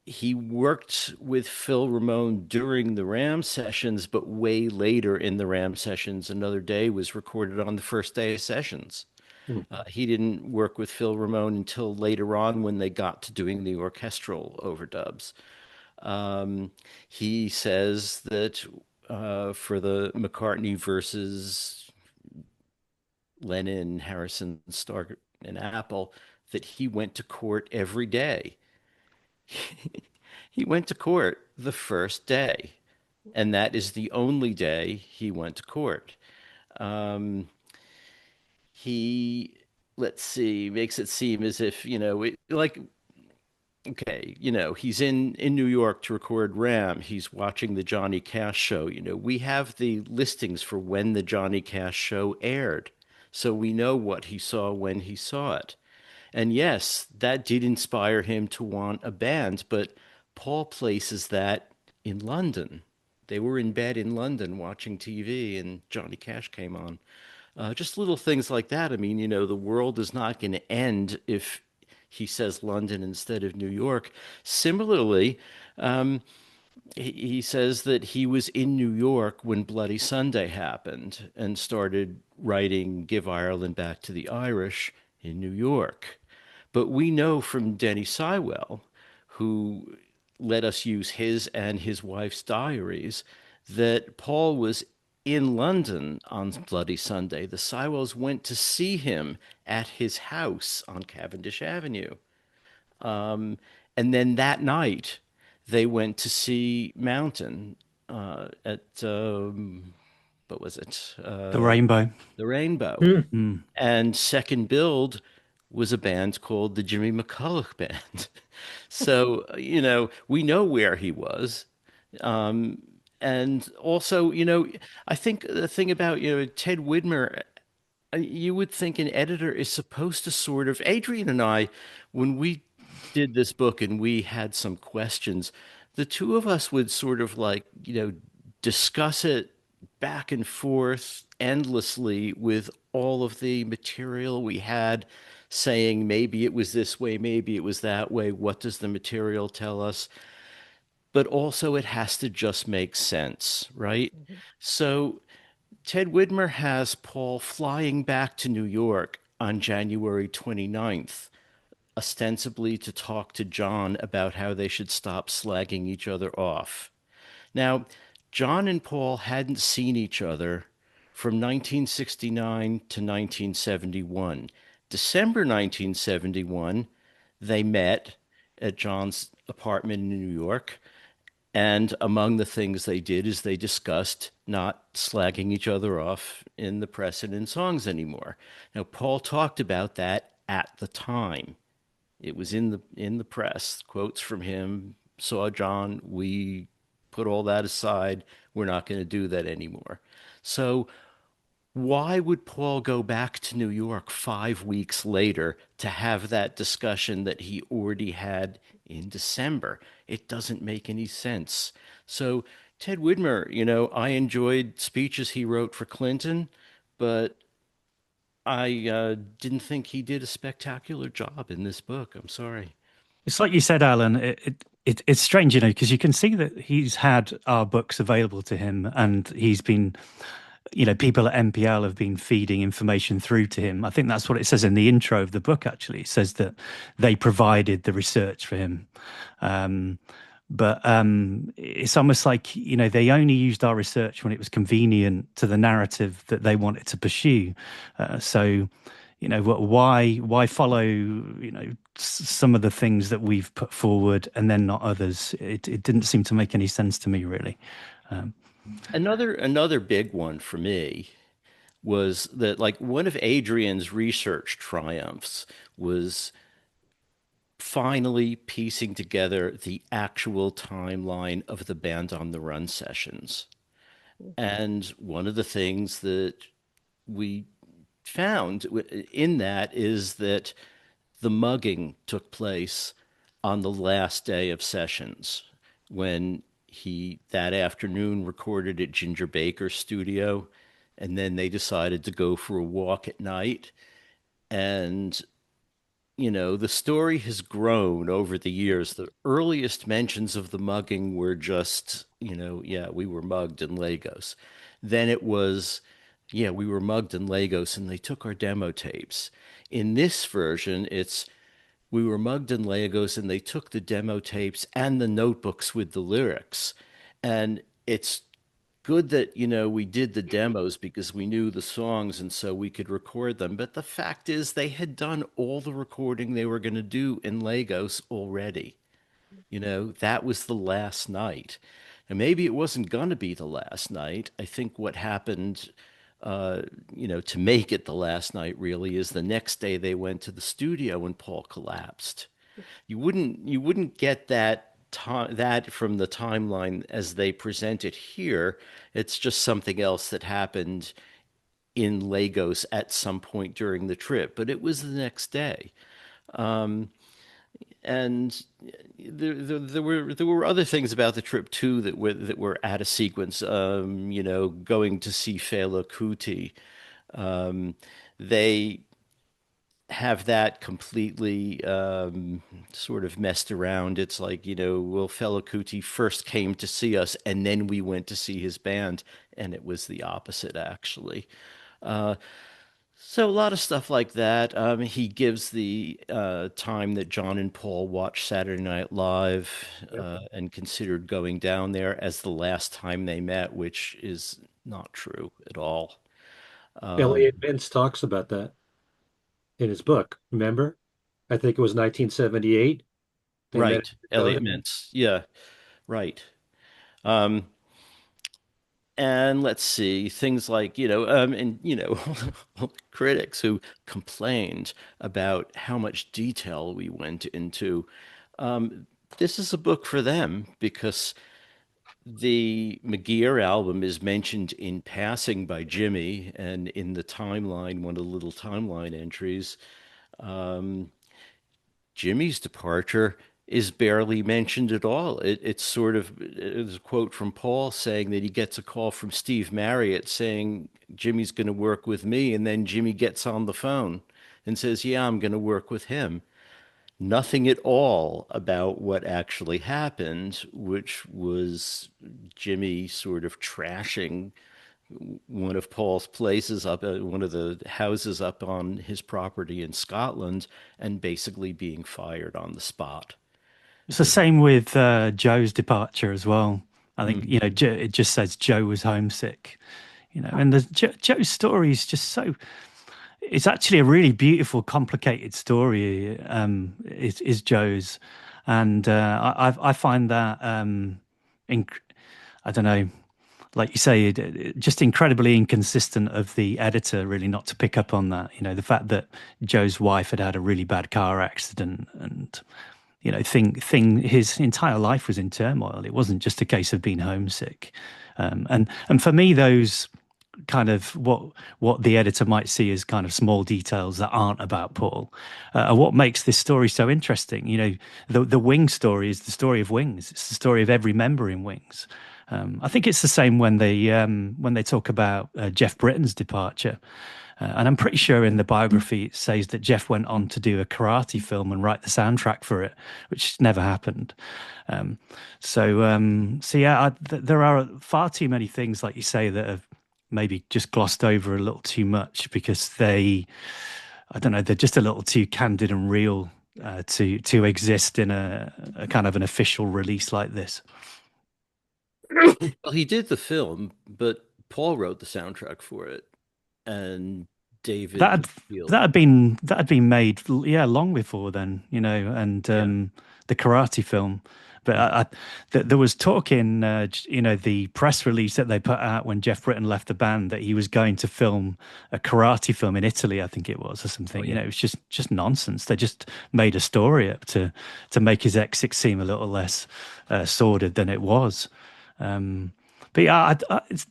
He worked with Phil Ramone during the Ram sessions, but way later in the Ram sessions. Another Day was recorded on the first day of sessions. He didn't work with Phil Ramone until later on, when they got to doing the orchestral overdubs. He says that for the McCartney versus Lennon, Harrison, Starr, and Apple, that he went to court every day. He went to court the first day, and that is the only day he went to court. He, let's see, makes it seem as if, okay, he's in New York to record Ram. He's watching the Johnny Cash show. We have the listings for when the Johnny Cash show aired, so we know what he saw when he saw it. And yes, that did inspire him to want a band, but Paul places that in London. They were in bed in London watching TV, and Johnny Cash came on. Just little things like that. I mean, the world is not going to end if he says London instead of New York. Similarly, he says that he was in New York when Bloody Sunday happened and started writing Give Ireland Back to the Irish in New York. But we know from Denny Sywell, who let us use his and his wife's diaries, that Paul was in London on Bloody Sunday. The Sywells went to see him at his house on Cavendish Avenue. And then that night, they went to see Mountain at, what was it? The Rainbow. The Rainbow. And second build was a band called the Jimmy McCulloch Band. So, we know where he was. And also, I think the thing about, Ted Widmer, you would think an editor is supposed to sort of, Adrian and I, when we did this book and we had some questions, the two of us would sort of discuss it back and forth endlessly with all of the material we had, saying maybe it was this way, maybe it was that way. What does the material tell us? But also it has to just make sense, right? Mm-hmm. So Ted Widmer has Paul flying back to New York on January 29th, ostensibly to talk to John about how they should stop slagging each other off. Now, John and Paul hadn't seen each other from 1969 to 1971. December 1971, they met at John's apartment in New York. And among the things they did is they discussed not slagging each other off in the press and in songs anymore. Now, Paul talked about that at the time. It was in the press. Quotes from him, saw John, we put all that aside. We're not going to do that anymore. So why would Paul go back to New York 5 weeks later to have that discussion that he already had in December? It doesn't make any sense. So Ted Widmer, I enjoyed speeches he wrote for Clinton, but I didn't think he did a spectacular job in this book. I'm sorry. It's like you said, Alan, it's strange, because you can see that he's had our books available to him and he's been, people at MPL have been feeding information through to him. I think that's what it says in the intro of the book, actually. It says that they provided the research for him. But it's almost like, they only used our research when it was convenient to the narrative that they wanted to pursue. So, why follow, some of the things that we've put forward and then not others? It didn't seem to make any sense to me, really. Another big one for me was that, one of Adrian's research triumphs was finally piecing together the actual timeline of the Band on the Run sessions. And one of the things that we found in that is that the mugging took place on the last day of sessions, when he that afternoon recorded at Ginger Baker's studio, and then they decided to go for a walk at night. And the story has grown over the years. The earliest mentions of the mugging were just, we were mugged in Lagos. Then it was, we were mugged in Lagos and they took our demo tapes. In this version, it's, we were mugged in Lagos and they took the demo tapes and the notebooks with the lyrics. And it's good that, we did the demos because we knew the songs and so we could record them. But the fact is they had done all the recording they were going to do in Lagos already. That was the last night. And maybe it wasn't going to be the last night. I think what happened, to make it the last night really is the next day they went to the studio and Paul collapsed. You wouldn't get that from the timeline as they present it here. It's just something else that happened in Lagos at some point during the trip, but it was the next day. And there were other things about the trip too that were out of sequence. Going to see Fela Kuti, they have that completely sort of messed around. It's like, Will Fela Kuti first came to see us and then we went to see his band, and it was the opposite, actually. Uh, so a lot of stuff like that. He gives the time that John and Paul watched Saturday Night Live Yep. and considered going down there as the last time they met, which is not true at all. Elliot Mintz talks about that in his book. Remember? I think it was 1978. They met Right, in Elliot Arizona. Mintz. Yeah, right. Um, and let's see, things like, and, critics who complained about how much detail we went into. Um, this is a book for them because the McGear album is mentioned in passing by Jimmy, and in the timeline, one of the little timeline entries, um, Jimmy's departure is barely mentioned at all. It's sort of there's a quote from Paul saying that he gets a call from Steve Marriott saying Jimmy's going to work with me, and then Jimmy gets on the phone and says, "Yeah, I'm going to work with him." Nothing at all about what actually happened, which was Jimmy sort of trashing one of Paul's places up, one of the houses up on his property in Scotland, and basically being fired on the spot. It's the same with Joe's departure as well. I think, Mm. it just says Joe was homesick, and Joe's story is just so, it's actually a really beautiful, complicated story, is Joe's. And I find that, inc I don't know, like you say, just incredibly inconsistent of the editor, really, not to pick up on that. The fact that Joe's wife had had a really bad car accident, and his entire life was in turmoil. It wasn't just a case of being homesick. And for me, those kind of what the editor might see as kind of small details that aren't about Paul are what makes this story so interesting. The Wing story is the story of Wings. It's the story of every member in Wings. I think it's the same when they talk about Jeff Britton's departure. And I'm pretty sure in the biography it says that Jeff went on to do a karate film and write the soundtrack for it, which never happened. So yeah, there are far too many things, like you say, that have maybe just glossed over a little too much because I don't know, they're just a little too candid and real to exist in a kind of an official release like this. Well, he did the film, but Paul wrote the soundtrack for it, and David That had Field. that had been made, yeah, long before then, and Yeah. the karate film. But there was talk in the press release that they put out when Jeff Britton left the band that he was going to film a karate film in Italy, I think it was, or something. Oh, yeah. It was just nonsense. They just made a story up to make his exit seem a little less sordid than it was. But yeah,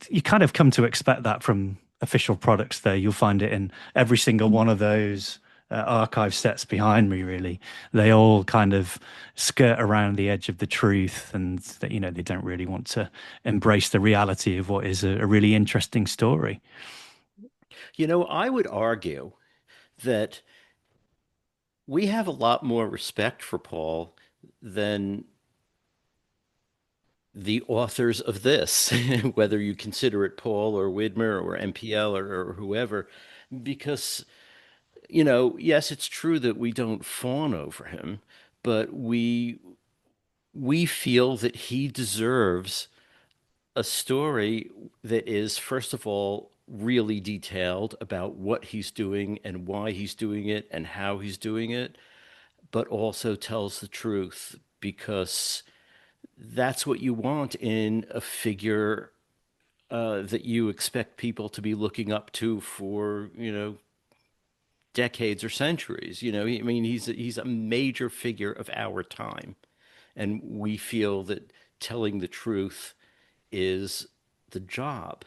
you kind of come to expect that from official products there. You'll find it in every single one of those archive sets behind me, really. They all kind of skirt around the edge of the truth, and they don't really want to embrace the reality of what is a really interesting story. I would argue that we have a lot more respect for Paul than the authors of this, whether you consider it Paul or Widmer or MPL or whoever, because, yes, it's true that we don't fawn over him, but we feel that he deserves a story that is, first of all, really detailed about what he's doing and why he's doing it and how he's doing it, but also tells the truth because that's what you want in a figure that you expect people to be looking up to for, decades or centuries. I mean, he's a major figure of our time, and we feel that telling the truth is the job.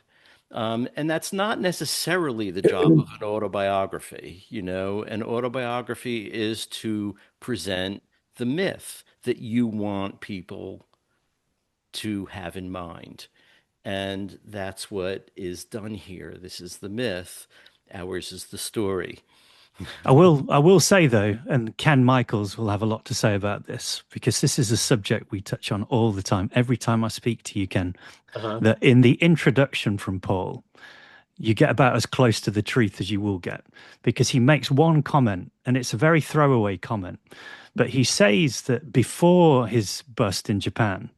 And that's not necessarily the job of an autobiography. An autobiography is to present the myth that you want people to have in mind. And that's what is done here. This is the myth. Ours is the story. I will say though, and Ken Michaels will have a lot to say about this, because this is a subject we touch on all the time. Every time I speak to you, Ken, that in the introduction from Paul, you get about as close to the truth as you will get, because he makes one comment, and it's a very throwaway comment, but he says that before his bust in Japan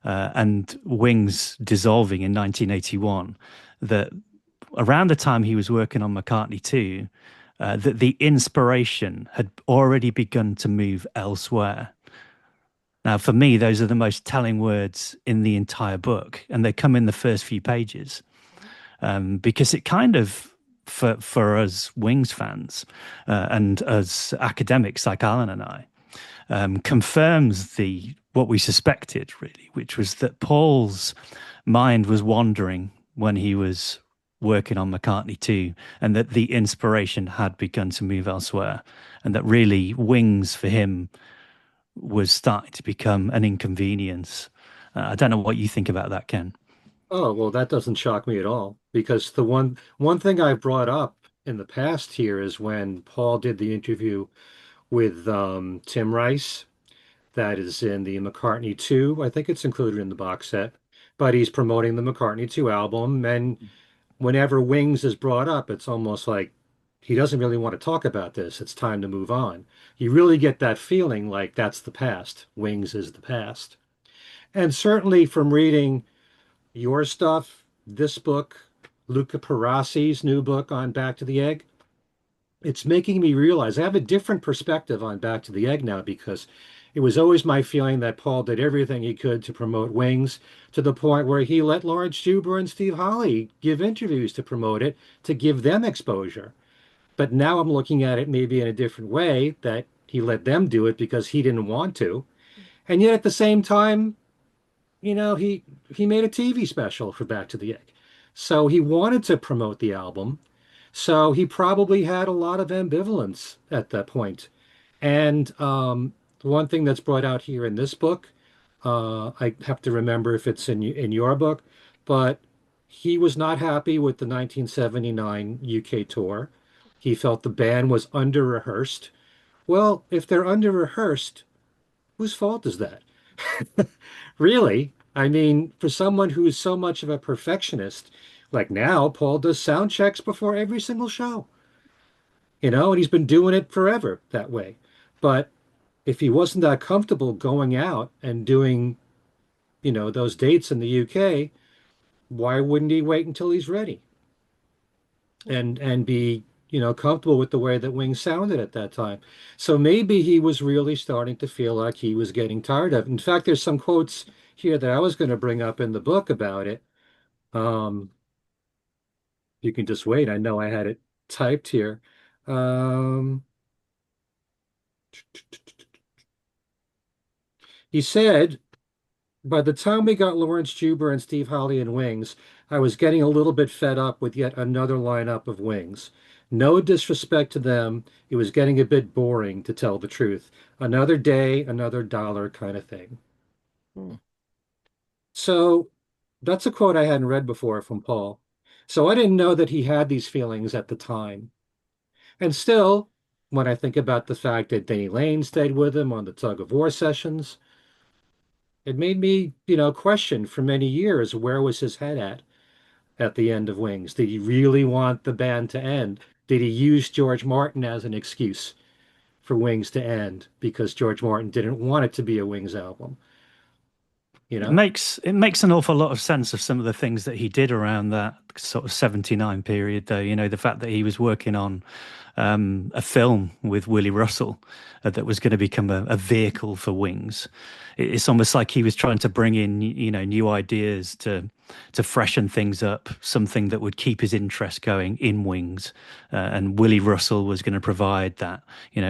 and Wings dissolving in 1981, that around the time he was working on McCartney 2, that the inspiration had already begun to move elsewhere. Now, for me, those are the most telling words in the entire book, and they come in the first few pages, because it kind of, for us Wings fans and as academics like Alan and I, confirms what we suspected, really, which was that Paul's mind was wandering when he was working on McCartney 2, and that the inspiration had begun to move elsewhere, and that really Wings for him was starting to become an inconvenience. I don't know what you think about that, Ken. Oh, well, that doesn't shock me at all, because the one thing I've brought up in the past here is when Paul did the interview with Tim Rice, that is in the McCartney 2. I think it's included in the box set, but he's promoting the McCartney 2 album, and whenever Wings is brought up, it's almost like he doesn't really want to talk about this. It's time to move on. You really get that feeling like that's the past. Wings is the past. And certainly from reading your stuff, this book, Luca Parassi's new book on Back to the Egg, it's making me realize I have a different perspective on Back to the Egg now, because it was always my feeling that Paul did everything he could to promote Wings, to the point where he let Lawrence Juber and Steve Holley give interviews to promote it, to give them exposure. But now I'm looking at it maybe in a different way, that he let them do it because he didn't want to. And yet at the same time, he made a TV special for Back to the Egg. So he wanted to promote the album. So he probably had a lot of ambivalence at that point. And one thing that's brought out here in this book, I have to remember if it's in your book, but he was not happy with the 1979 UK tour. He felt the band was under-rehearsed. Well, if they're under-rehearsed, whose fault is that? Really? I mean, for someone who is so much of a perfectionist, like now, Paul does sound checks before every single show, and he's been doing it forever that way. But if he wasn't that comfortable going out and doing, those dates in the UK, why wouldn't he wait until he's ready and be, comfortable with the way that Wings sounded at that time? So maybe he was really starting to feel like he was getting tired of it. In fact, there's some quotes here that I was going to bring up in the book about it. You can just wait. I know I had it typed here. He said, by the time we got Lawrence Juber and Steve Holley in Wings, I was getting a little bit fed up with yet another lineup of Wings. No disrespect to them, it was getting a bit boring, to tell the truth. Another day, another dollar kind of thing. So that's a quote I hadn't read before from Paul. So I didn't know that he had these feelings at the time. And still, when I think about the fact that Denny Lane stayed with him on the tug of war sessions, it made me, question for many years, where was his head at the end of Wings? Did he really want the band to end? Did he use George Martin as an excuse for Wings to end because George Martin didn't want it to be a Wings album? It makes an awful lot of sense of some of the things that he did around that sort of 79 period, though. The fact that he was working on a film with Willie Russell that was going to become a vehicle for Wings. It's almost like he was trying to bring in, new ideas to freshen things up, something that would keep his interest going in Wings. And Willie Russell was going to provide that,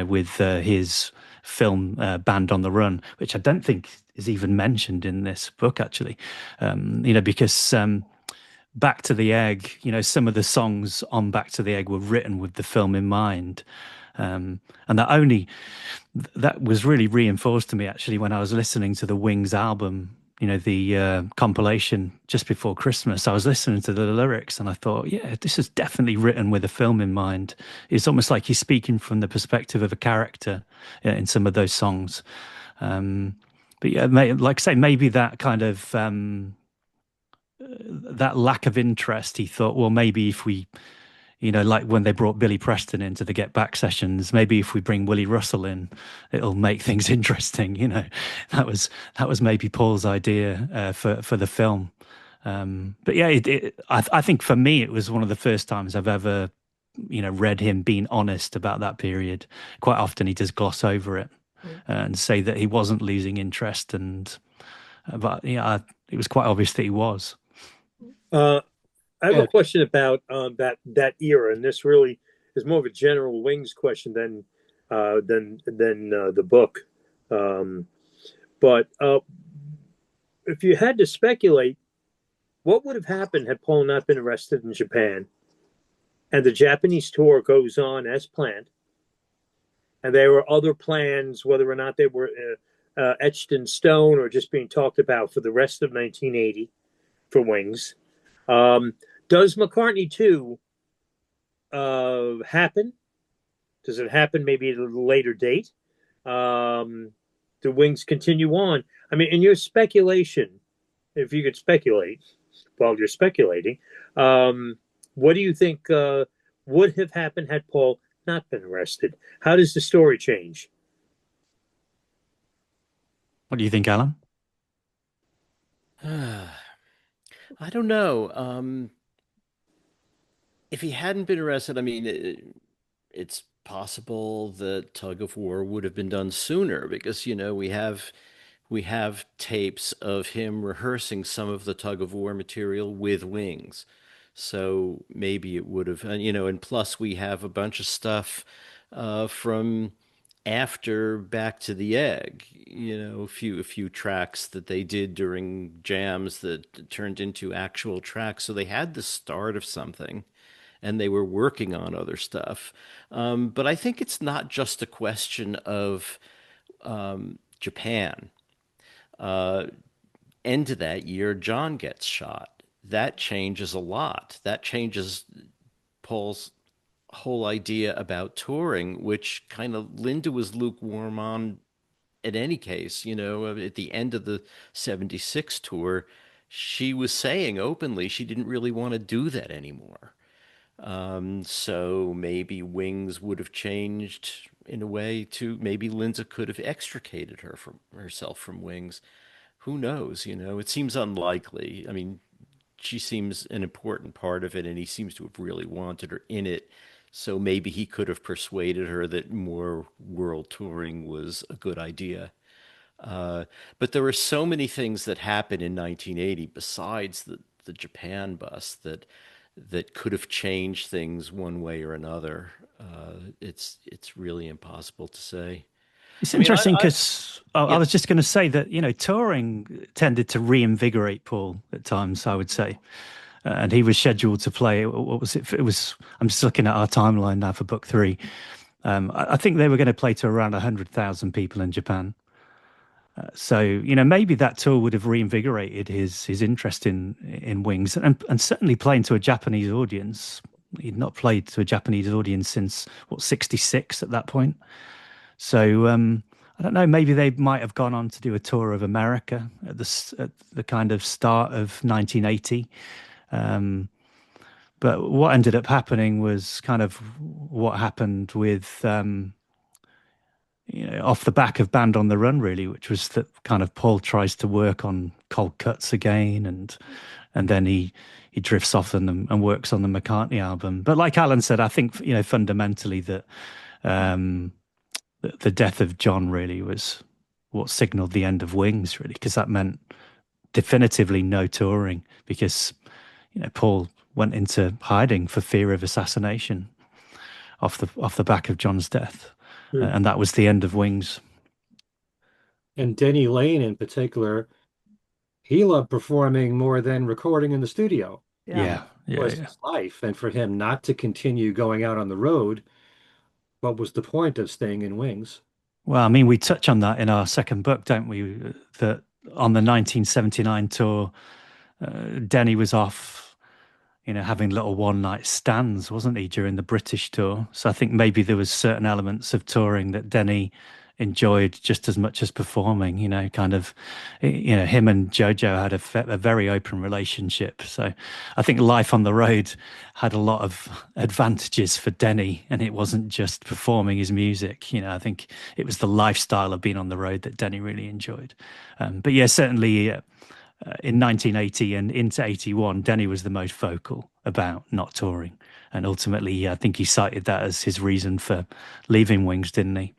with his film Band on the Run, which I don't think is even mentioned in this book, actually, because Back to the Egg, some of the songs on Back to the Egg were written with the film in mind. And that was really reinforced to me, actually, when I was listening to the Wings album, the compilation just before Christmas, I was listening to the lyrics and I thought, yeah, this is definitely written with a film in mind. It's almost like he's speaking from the perspective of a character in some of those songs. But yeah, like I say, maybe that kind of that lack of interest, he thought, well, maybe if we, like when they brought Billy Preston into the Get Back sessions, maybe if we bring Willie Russell in, it'll make things interesting. That was maybe Paul's idea for the film. But yeah, I think for me, it was one of the first times I've ever, read him being honest about that period. Quite often he does gloss over it and say that he wasn't losing interest, but yeah, it was quite obvious that he was. I have a question about that era, and this really is more of a general Wings question than the book. But if you had to speculate, what would have happened had Paul not been arrested in Japan, and the Japanese tour goes on as planned, and there were other plans, whether or not they were etched in stone or just being talked about for the rest of 1980 for Wings? Does McCartney 2 happen? Does it happen maybe at a later date? Do Wings continue on? I mean, in your speculation, if you could speculate while you're speculating, what do you think would have happened had Paul not been arrested? How does the story change? What do you think, Alan? I don't know. If he hadn't been arrested, I mean, it's possible that Tug of War would have been done sooner because, we have tapes of him rehearsing some of the Tug of War material with Wings. So maybe it would have, and plus we have a bunch of stuff from after Back to the Egg, a few tracks that they did during jams that turned into actual tracks. So they had the start of something and they were working on other stuff. But I think it's not just a question of Japan. End of that year, John gets shot. That changes a lot. That changes Paul's whole idea about touring, which kind of Linda was lukewarm on in any case. At the end of the 76 tour, she was saying openly she didn't really want to do that anymore. So maybe Wings would have changed in a way to maybe Linda could have extricated herself from Wings. Who knows? It seems unlikely. I mean, she seems an important part of it, and he seems to have really wanted her in it. So maybe he could have persuaded her that more world touring was a good idea. But there were so many things that happened in 1980 besides the Japan bus that could have changed things one way or another. It's really impossible to say. It's interesting because I was just going to say that, touring tended to reinvigorate Paul at times, I would say. And he was scheduled to play, what was it? I'm just looking at our timeline now for book 3. I think they were going to play to around 100,000 people in Japan. So, maybe that tour would have reinvigorated his interest in Wings and certainly playing to a Japanese audience. He'd not played to a Japanese audience since, 66 at that point. So I don't know, maybe they might have gone on to do a tour of America at the kind of start of 1980. But what ended up happening was kind of what happened with, off the back of Band on the Run, really, which was that kind of Paul tries to work on Cold Cuts again, and then he drifts off and works on the McCartney album. But like Alan said, I think, fundamentally that the death of John really was what signaled the end of Wings, really, because that meant definitively no touring because, Paul went into hiding for fear of assassination off the back of John's death. And that was the end of Wings. And Denny Lane in particular, he loved performing more than recording in the studio. Yeah. Was his life. And for him not to continue going out on the road, what was the point of staying in Wings? Well, I mean, we touch on that in our second book, don't we? That on the 1979 tour, Denny was off, having little one-night stands, wasn't he, during the British tour? So I think maybe there was certain elements of touring that Denny enjoyed just as much as performing. Kind of, him and Jojo had a very open relationship. So I think life on the road had a lot of advantages for Denny, and it wasn't just performing his music. I think it was the lifestyle of being on the road that Denny really enjoyed. But yeah, certainly in 1980 and into 81, Denny was the most vocal about not touring. And ultimately, I think he cited that as his reason for leaving Wings, didn't he?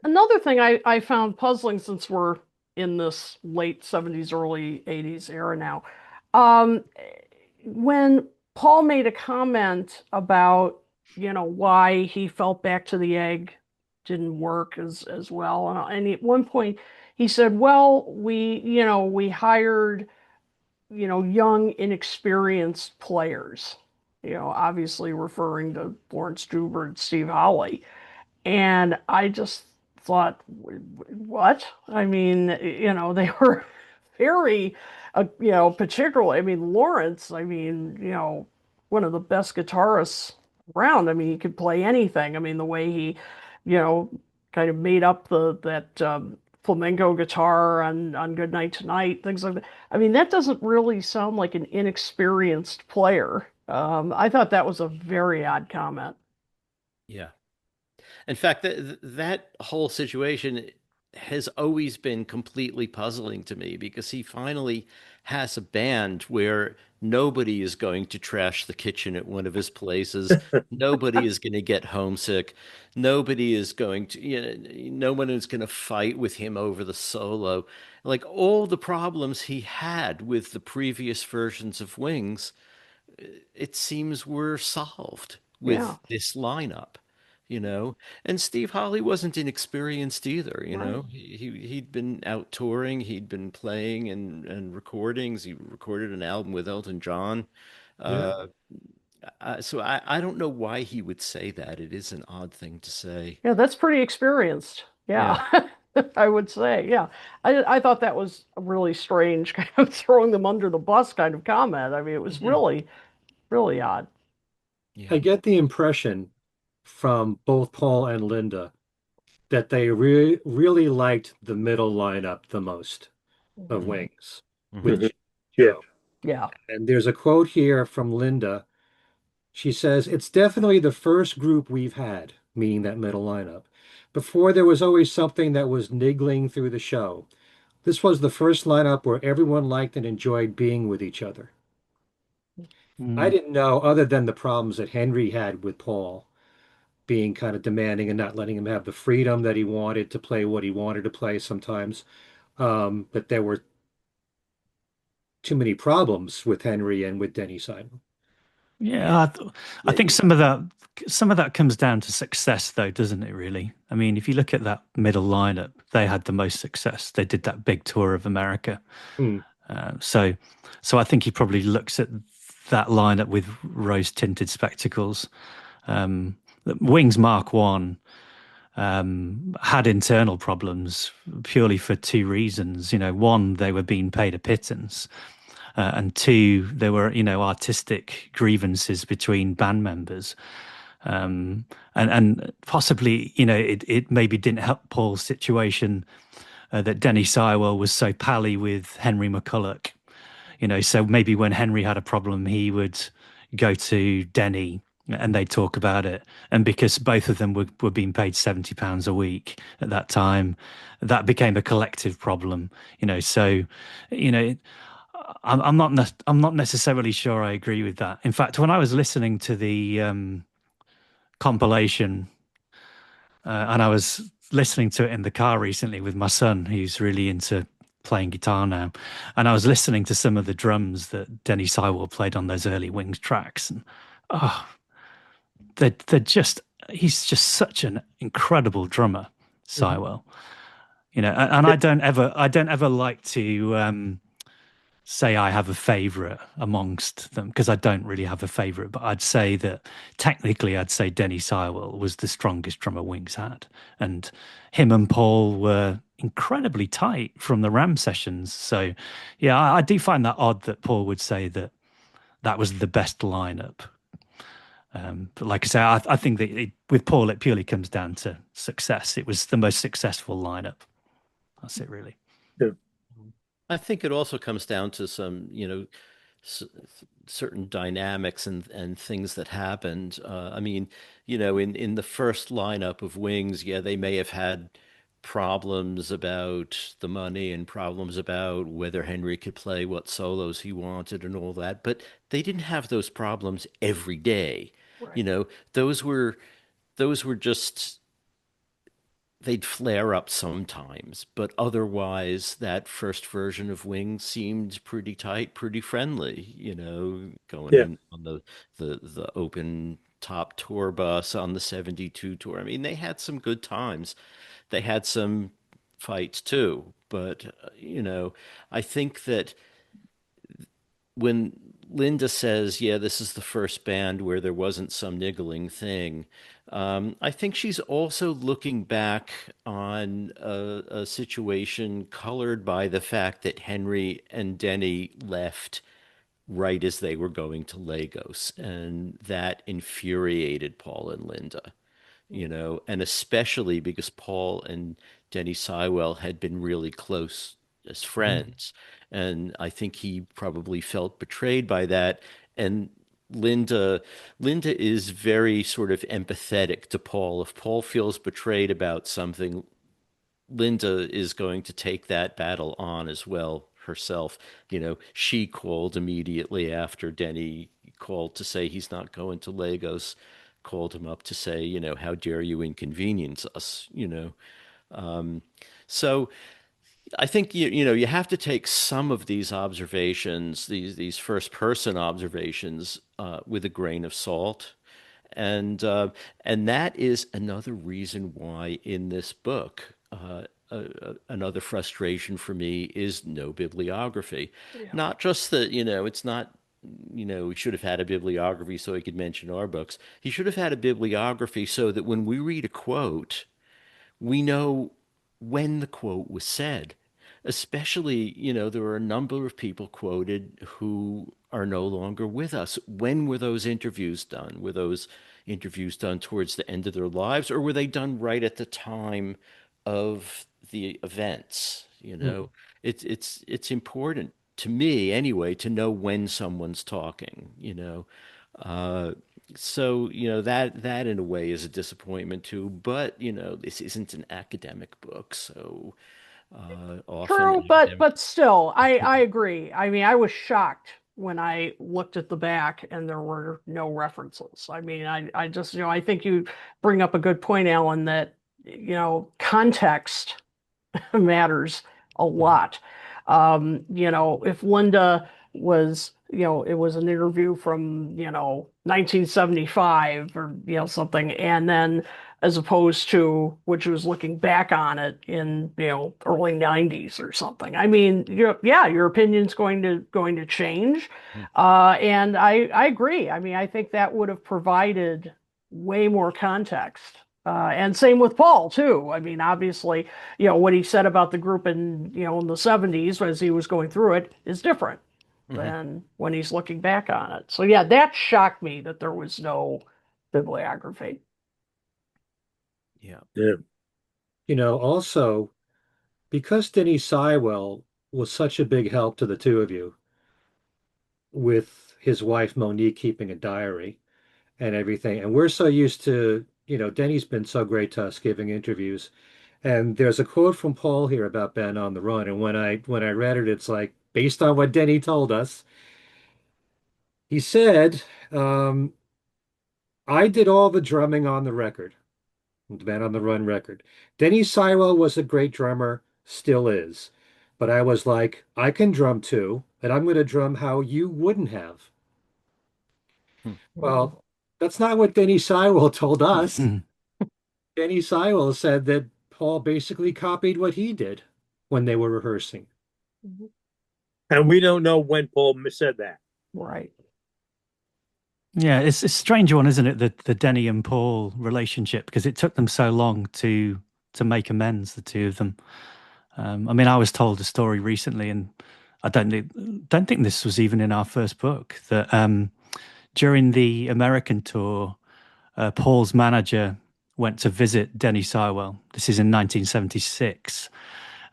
Another thing I found puzzling, since we're in this late 70s, early 80s era now, when Paul made a comment about, why he felt Back to the Egg didn't work as well. And at one point he said, well, we hired, young, inexperienced players, obviously referring to Lawrence Juber and Steve Howley. And I just thought, what? I mean, they were very, particularly, I mean, Lawrence, one of the best guitarists around. I mean, he could play anything. I mean, the way he, kind of made up that flamenco guitar on Good Night Tonight, things like that. I mean, that doesn't really sound like an inexperienced player. I thought that was a very odd comment. Yeah. In fact, that whole situation has always been completely puzzling to me, because he finally has a band where nobody is going to trash the kitchen at one of his places. Nobody is going to get homesick. Nobody is going to, no one is going to fight with him over the solo. Like, all the problems he had with the previous versions of Wings, it seems were solved with this lineup. And Steve Hawley wasn't inexperienced either. He'd been out touring, he'd been playing and recordings. He recorded an album with Elton John. So I don't know why he would say that. It is an odd thing to say. Yeah, that's pretty experienced. Yeah. I would say. Yeah. I thought that was a really strange, kind of throwing them under the bus kind of comment. I mean, it was really, really odd. Yeah. I get the impression from both Paul and Linda that they really liked the middle lineup the most of Wings. Which, yeah. And there's a quote here from Linda. She says, "It's definitely the first group we've had," meaning that middle lineup. "Before, there was always something that was niggling through the show. This was the first lineup where everyone liked and enjoyed being with each other." I didn't know, other than the problems that Henry had with Paul, being kind of demanding and not letting him have the freedom that he wanted to play what he wanted to play sometimes, that there were too many problems with Henry and with Denny Simon. Yeah, I think some of that comes down to success, though, doesn't it, really? I mean, if you look at that middle lineup, they had the most success. They did that big tour of America. So I think he probably looks at that lineup with rose-tinted spectacles. Wings Mark I had internal problems purely for two reasons. One, they were being paid a pittance. And two, there were, artistic grievances between band members. And possibly, it maybe didn't help Paul's situation that Denny Sywell was so pally with Henry McCulloch. So maybe when Henry had a problem, he would go to Denny and they'd talk about it. And because both of them were being paid £70 a week at that time, that became a collective problem. I'm not necessarily sure I agree with that. In fact, when I was listening to the compilation, and I was listening to it in the car recently with my son, who's really into playing guitar now, and I was listening to some of the drums that Denny Sywell played on those early Wings tracks, and he's just such an incredible drummer, Sywell. And I don't ever like to say I have a favorite amongst them, because I don't really have a favorite, but I'd say that technically Denny Sywell was the strongest drummer Wings had, and him and Paul were incredibly tight from the Ram sessions. So, yeah, I do find that odd that Paul would say that that was the best lineup. But like I say, I think that with Paul, it purely comes down to success. It was the most successful lineup. That's it, really. I think it also comes down to some, certain dynamics and things that happened. I mean, in the first lineup of Wings, yeah, they may have had problems about the money and problems about whether Henry could play what solos he wanted and all that, but they didn't have those problems every day. Right. Those were just they'd flare up sometimes, but otherwise that first version of Wings seemed pretty tight, pretty friendly, going Yeah. in on the open top tour bus on the 72 tour. I mean, they had some good times. They had some fights too, but I think that when Linda says, yeah, this is the first band where there wasn't some niggling thing, I think she's also looking back on a situation colored by the fact that Henry and Denny left right as they were going to Lagos, and that infuriated Paul and Linda, and especially because Paul and Denny Sywell had been really close as friends. And I think he probably felt betrayed by that. And Linda Linda is very sort of empathetic to Paul. If Paul feels betrayed about something, Linda is going to take that battle on as well herself. She called immediately after Denny called to say he's not going to Lagos, called him up to say, how dare you inconvenience us. So I think you have to take some of these observations, these first person observations, with a grain of salt, and that is another reason why in this book, another frustration for me is no bibliography. Yeah. Not just that it's not. We should have had a bibliography so he could mention our books. He should have had a bibliography so that when we read a quote, we know when the quote was said. Especially, there are a number of people quoted who are no longer with us. When were those interviews done? Were those interviews done towards the end of their lives, or were they done right at the time of the events? It's important to me anyway to know when someone's talking. Uh, so, that in a way is a disappointment too. But, this isn't an academic book, so often True, academic. but still, I agree. I mean, I was shocked when I looked at the back and there were no references. I mean, I just, I think you bring up a good point, Alan, that, context matters a lot. If Linda was, it was an interview from, 1975 or, something, and then as opposed to which was looking back on it in, early 90s or something. I mean, your opinion's going to change. And I agree. I mean, I think that would have provided way more context. And same with Paul too. I mean, obviously, what he said about the group in, in the 70s as he was going through it is different than when he's looking back on it. So yeah, that shocked me that there was no bibliography. Yeah. Also, because Denny Sywell was such a big help to the two of you, with his wife Monique keeping a diary and everything, and we're so used to, Denny's been so great to us giving interviews. And there's a quote from Paul here about Ben on the Run, and when I read it, it's like based on what Denny told us. He said, "I did all the drumming on the record, the Ben on the Run record. Denny Sywell was a great drummer, still is, but I was like, I can drum too, and I'm going to drum how you wouldn't have." Well, that's not what Denny Sywell told us. Denny Sywell said that Paul basically copied what he did when they were rehearsing. And we don't know when Paul said that. Right. Yeah, it's a strange one, isn't it? The Denny and Paul relationship, because it took them so long to make amends, the two of them. I mean, I was told a story recently, and I don't think this was even in our first book, that during the American tour, Paul's manager went to visit Denny Sywell. This is in 1976.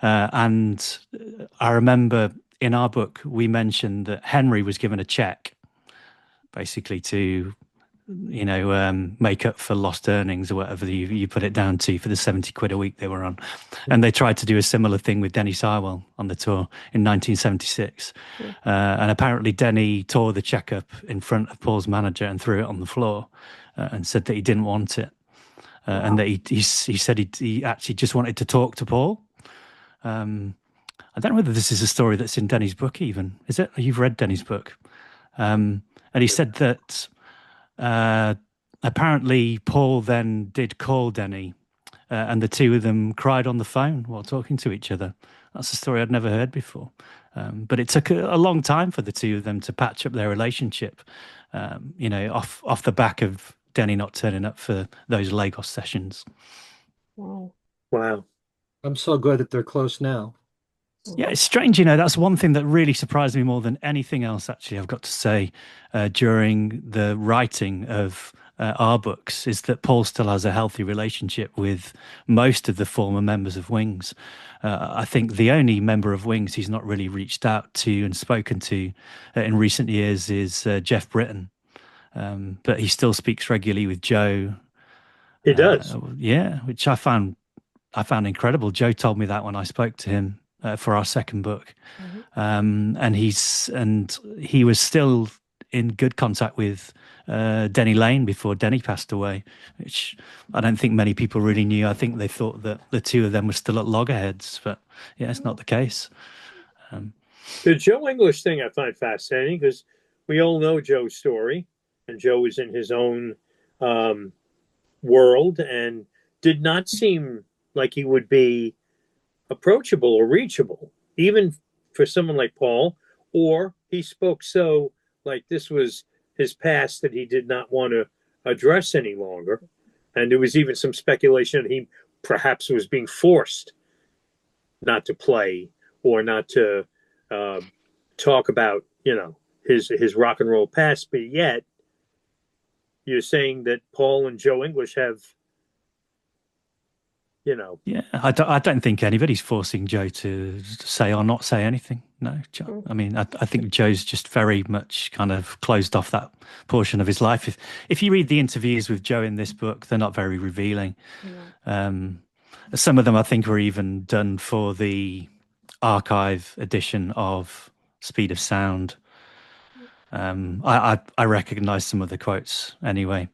And I remember in our book, we mentioned that Henry was given a check basically to, make up for lost earnings or whatever you put it down to for the 70 quid a week they were on. And they tried to do a similar thing with Denny Sywell on the tour in 1976. And apparently Denny tore the check up in front of Paul's manager and threw it on the floor and said that he didn't want it. And that he said he actually just wanted to talk to Paul. I don't know whether this is a story that's in Denny's book even. Is it? You've read Denny's book. And he said that apparently Paul then did call Denny and the two of them cried on the phone while talking to each other. That's a story I'd never heard before. But it took a long time for the two of them to patch up their relationship, off the back of Denny not turning up for those Lagos sessions. Wow. I'm so glad that they're close now. Yeah, it's strange, that's one thing that really surprised me more than anything else, actually, I've got to say, during the writing of our books, is that Paul still has a healthy relationship with most of the former members of Wings. I think the only member of Wings he's not really reached out to and spoken to in recent years is Jeff Britton. But he still speaks regularly with Joe. He does. Which I found incredible. Joe told me that when I spoke to him for our second book. And he was still in good contact with Denny Lane before Denny passed away, which I don't think many people really knew. I think they thought that the two of them were still at loggerheads, but yeah, it's not the case. The Joe English thing I find fascinating because we all know Joe's story, and Joe is in his own world and did not seem like he would be approachable or reachable, even for someone like Paul, or he spoke so like this was his past that he did not want to address any longer. And there was even some speculation that he perhaps was being forced not to play or not to talk about, his rock and roll past. But yet you're saying that Paul and Joe English have, Yeah, I don't think anybody's forcing Joe to say or not say anything. No, Joe. I mean, I think Joe's just very much kind of closed off that portion of his life. If you read the interviews with Joe in this book, they're not very revealing. Some of them, I think, were even done for the archive edition of Speed of Sound. I recognize some of the quotes anyway.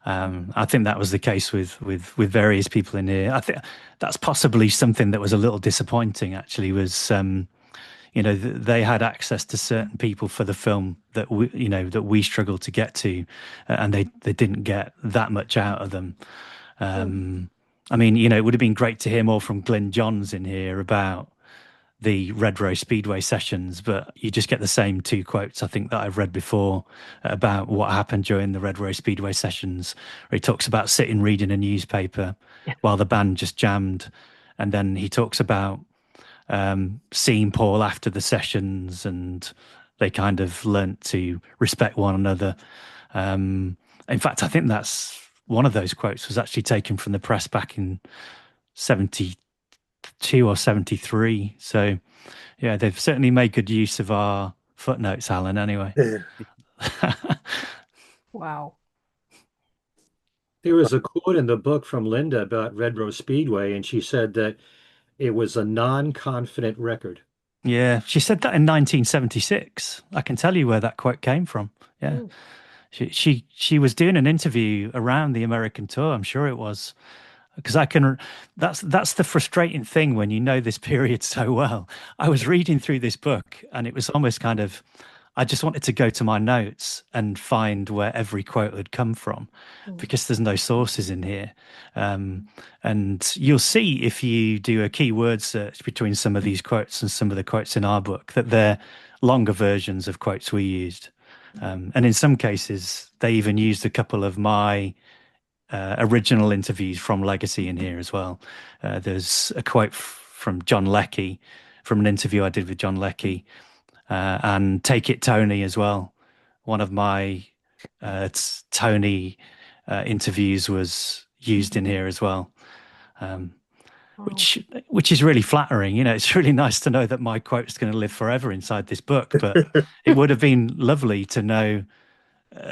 I think that was the case with various people in here. I think that's possibly something that was a little disappointing, actually, was, they had access to certain people for the film that we struggled to get to, and they didn't get that much out of them. I mean, it would have been great to hear more from Glyn Johns in here about the Red Rose Speedway sessions, but you just get the same two quotes, I think, that I've read before about what happened during the Red Rose Speedway sessions, where he talks about sitting reading a newspaper while the band just jammed. And then he talks about seeing Paul after the sessions, and they kind of learnt to respect one another. In fact, I think that's one of those quotes was actually taken from the press back in 72 or 73. So yeah, they've certainly made good use of our footnotes, Alan, anyway. Wow. There was a quote in the book from Linda about Red Rose Speedway, and she said that it was a non-confident record. Yeah, she said that in 1976. I can tell you where that quote came from. Yeah. She was doing an interview around the American tour, I'm sure it was. Because that's the frustrating thing when you know this period so well. I was reading through this book and it was almost kind of, I just wanted to go to my notes and find where every quote had come from, because there's no sources in here. And you'll see if you do a keyword search between some of these quotes and some of the quotes in our book that they're longer versions of quotes we used. And in some cases, they even used a couple of my original interviews from Legacy in here as well. There's a quote from John Leckie, from an interview I did with John Leckie, and Take It Tony as well. One of my Tony interviews was used in here as well, which is really flattering. You know, it's really nice to know that my quote is going to live forever inside this book, but it would have been lovely to know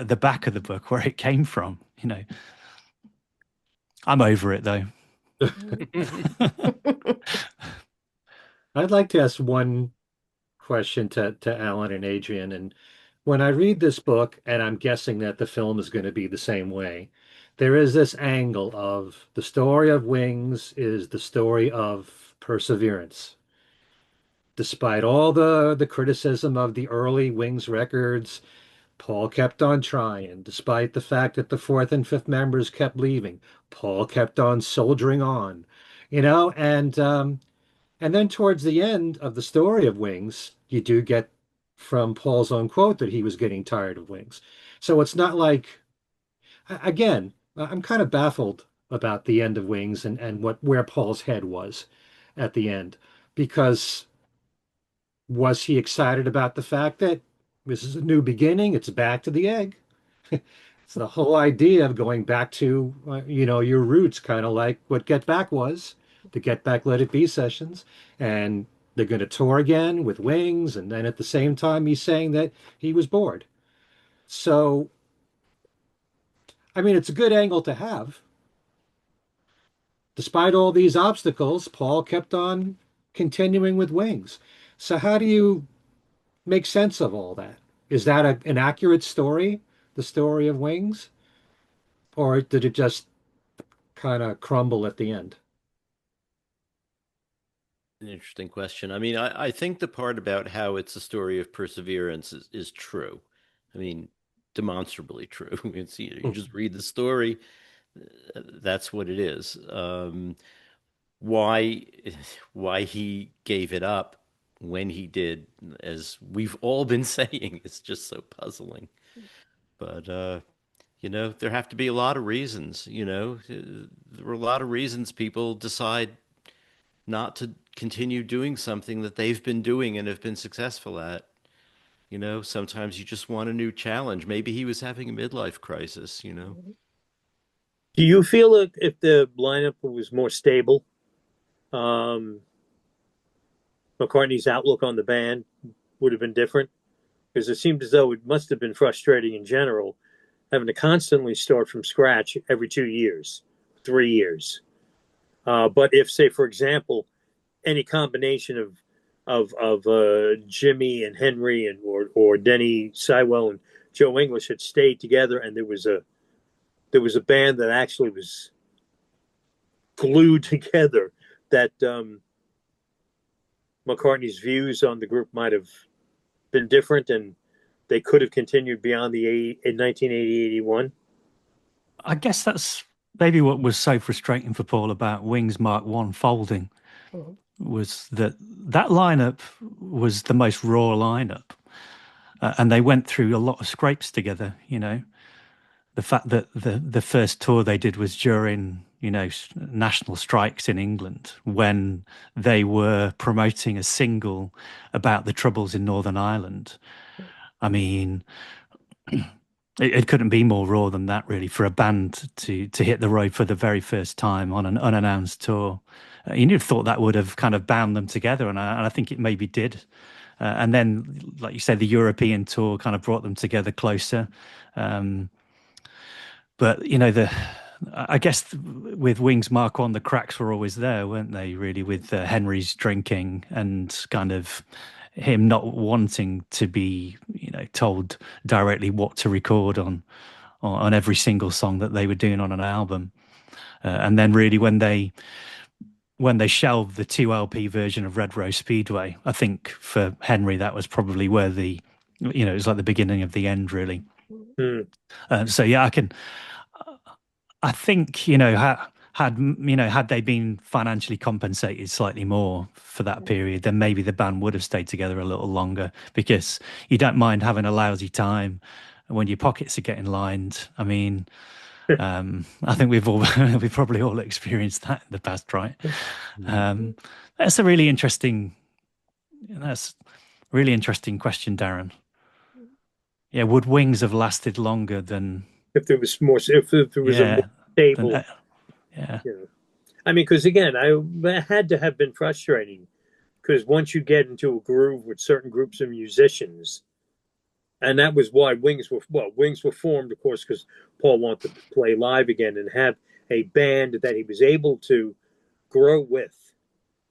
the back of the book, where it came from. You know, I'm over it though. I'd like to ask one question to Alan and Adrian. And when I read this book, and I'm guessing that the film is going to be the same way, there is this angle of the story of Wings is the story of perseverance. Despite all the criticism of the early Wings records, Paul kept on trying. Despite the fact that the fourth and fifth members kept leaving, Paul kept on soldiering on, you know, and then towards the end of the story of Wings, you do get from Paul's own quote that he was getting tired of Wings. So it's not like, again, I'm kind of baffled about the end of Wings and where Paul's head was at the end, because was he excited about the fact that this is a new beginning? It's back to the egg. It's the whole idea of going back to, your roots, kind of like what Get Back was, the Get Back Let It Be sessions. And they're going to tour again with Wings. And then at the same time, he's saying that he was bored. So, I mean, it's a good angle to have. Despite all these obstacles, Paul kept on continuing with Wings. So how do you make sense of all that? Is that an accurate story, the story of Wings? Or did it just kind of crumble at the end? An interesting question. I mean, I think the part about how it's a story of perseverance is true. I mean, demonstrably true. You just read the story, that's what it is. Why he gave it up when he did, as we've all been saying, is just so puzzling. But there have to be a lot of reasons. There were a lot of reasons people decide not to continue doing something that they've been doing and have been successful at. Sometimes you just want a new challenge. Maybe he was having a midlife crisis. Do you feel like if the lineup was more stable, McCartney's outlook on the band would have been different? Because it seemed as though it must have been frustrating in general, having to constantly start from scratch every 2 years, 3 years. But if, say, for example, any combination of Jimmy and Henry or Denny Seiwell and Joe English had stayed together, and there was a band that actually was glued together, that McCartney's views on the group might have been different, and they could have continued beyond in 1980-81. I guess that's maybe what was so frustrating for Paul about Wings Mark I folding, was that lineup was the most raw lineup, and they went through a lot of scrapes together. The fact that the first tour they did was during national strikes in England, when they were promoting a single about the troubles in Northern Ireland. I mean, it couldn't be more raw than that, really, for a band to hit the road for the very first time on an unannounced tour. You'd have thought that would have kind of bound them together, and I think it maybe did. And then, like you said, the European tour kind of brought them together closer. But I guess with Wings Mark I, the cracks were always there, weren't they? Really, with Henry's drinking and kind of him not wanting to be, told directly what to record on every single song that they were doing on an album. And then really when they shelved the 2 LP version of Red Rose Speedway, I think for Henry that was probably where it was like the beginning of the end, really. So yeah, I think had they been financially compensated slightly more for that period, then maybe the band would have stayed together a little longer, because you don't mind having a lousy time when your pockets are getting lined. I mean, I think we've probably all experienced that in the past, right? That's a really interesting question, Darren. Yeah, would Wings have lasted longer than if there was more a more stable? Yeah. You know. I mean, because again, it had to have been frustrating, because once you get into a groove with certain groups of musicians, and that was why Wings were formed, of course, because Paul wanted to play live again and have a band that he was able to grow with,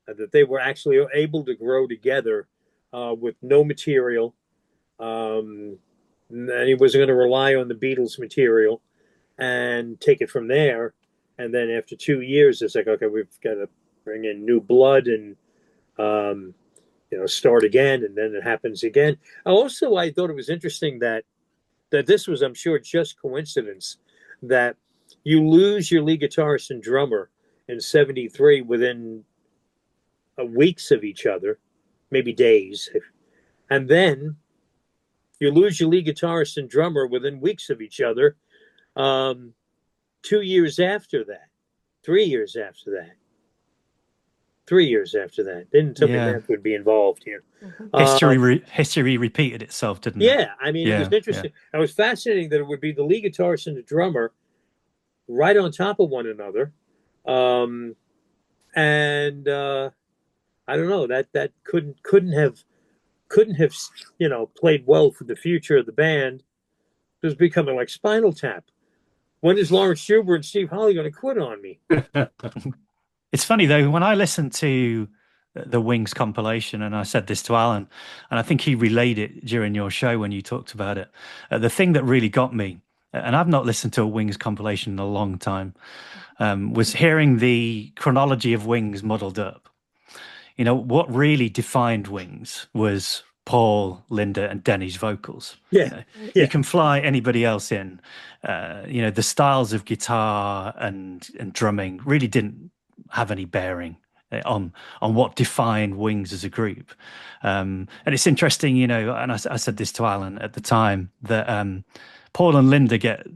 that they were actually able to grow together with no material. And he wasn't going to rely on the Beatles material and take it from there. And then after 2 years, it's like, okay, we've got to bring in new blood and start again. And then it happens again. Also, I thought it was interesting that this was, I'm sure, just coincidence that you lose your lead guitarist and drummer in '73 within weeks of each other, maybe days, and then you lose your lead guitarist and drummer within weeks of each other. 2 years after that, 3 years after that, 3 years after that. Didn't tell me that would be involved here. History repeated itself, didn't it? Yeah, I mean, it was interesting. It was fascinating that it would be the lead guitarist and the drummer right on top of one another. And I don't know, that couldn't have played well for the future of the band. It was becoming like Spinal Tap. When is Lawrence Schubert and Steve Holle going to quit on me? It's funny though, when I listened to the Wings compilation, and I said this to Alan, and I think he relayed it during your show when you talked about it, the thing that really got me, and I've not listened to a Wings compilation in a long time, was hearing the chronology of Wings muddled up. What really defined Wings was Paul, Linda, and Denny's vocals. You can fly anybody else in. The styles of guitar and drumming really didn't have any bearing on what defined Wings as a group. And it's interesting, and I said this to Alan at the time, that Paul and Linda get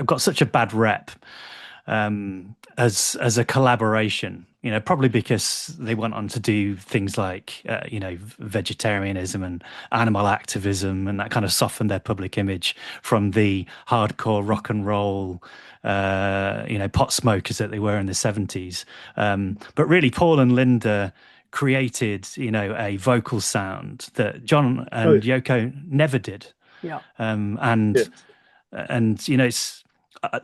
got such a bad rep as a collaboration, probably because they went on to do things like, vegetarianism and animal activism, and that kind of softened their public image from the hardcore rock and roll, pot smokers that they were in the 70s. But really, Paul and Linda created, a vocal sound that John and Yoko never did. Yeah. It's,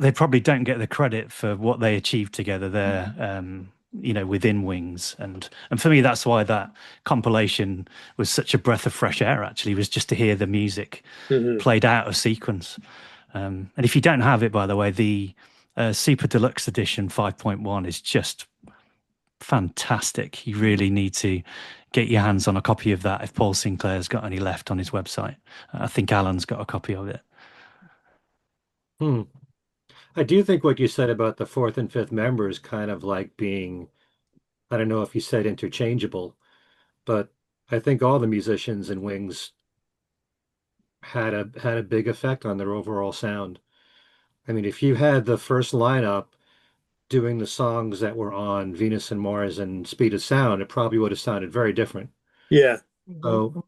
they probably don't get the credit for what they achieved together there, within Wings. And for me, that's why that compilation was such a breath of fresh air, actually, was just to hear the music played out of sequence. And if you don't have it, by the way, the Super Deluxe Edition 5.1 is just fantastic. You really need to get your hands on a copy of that if Paul Sinclair's got any left on his website. I think Alan's got a copy of it. I do think what you said about the fourth and fifth members kind of like being, I don't know if you said interchangeable, but I think all the musicians in Wings had a big effect on their overall sound. I mean, if you had the first lineup doing the songs that were on Venus and Mars and Speed of Sound, it probably would have sounded very different. Yeah. So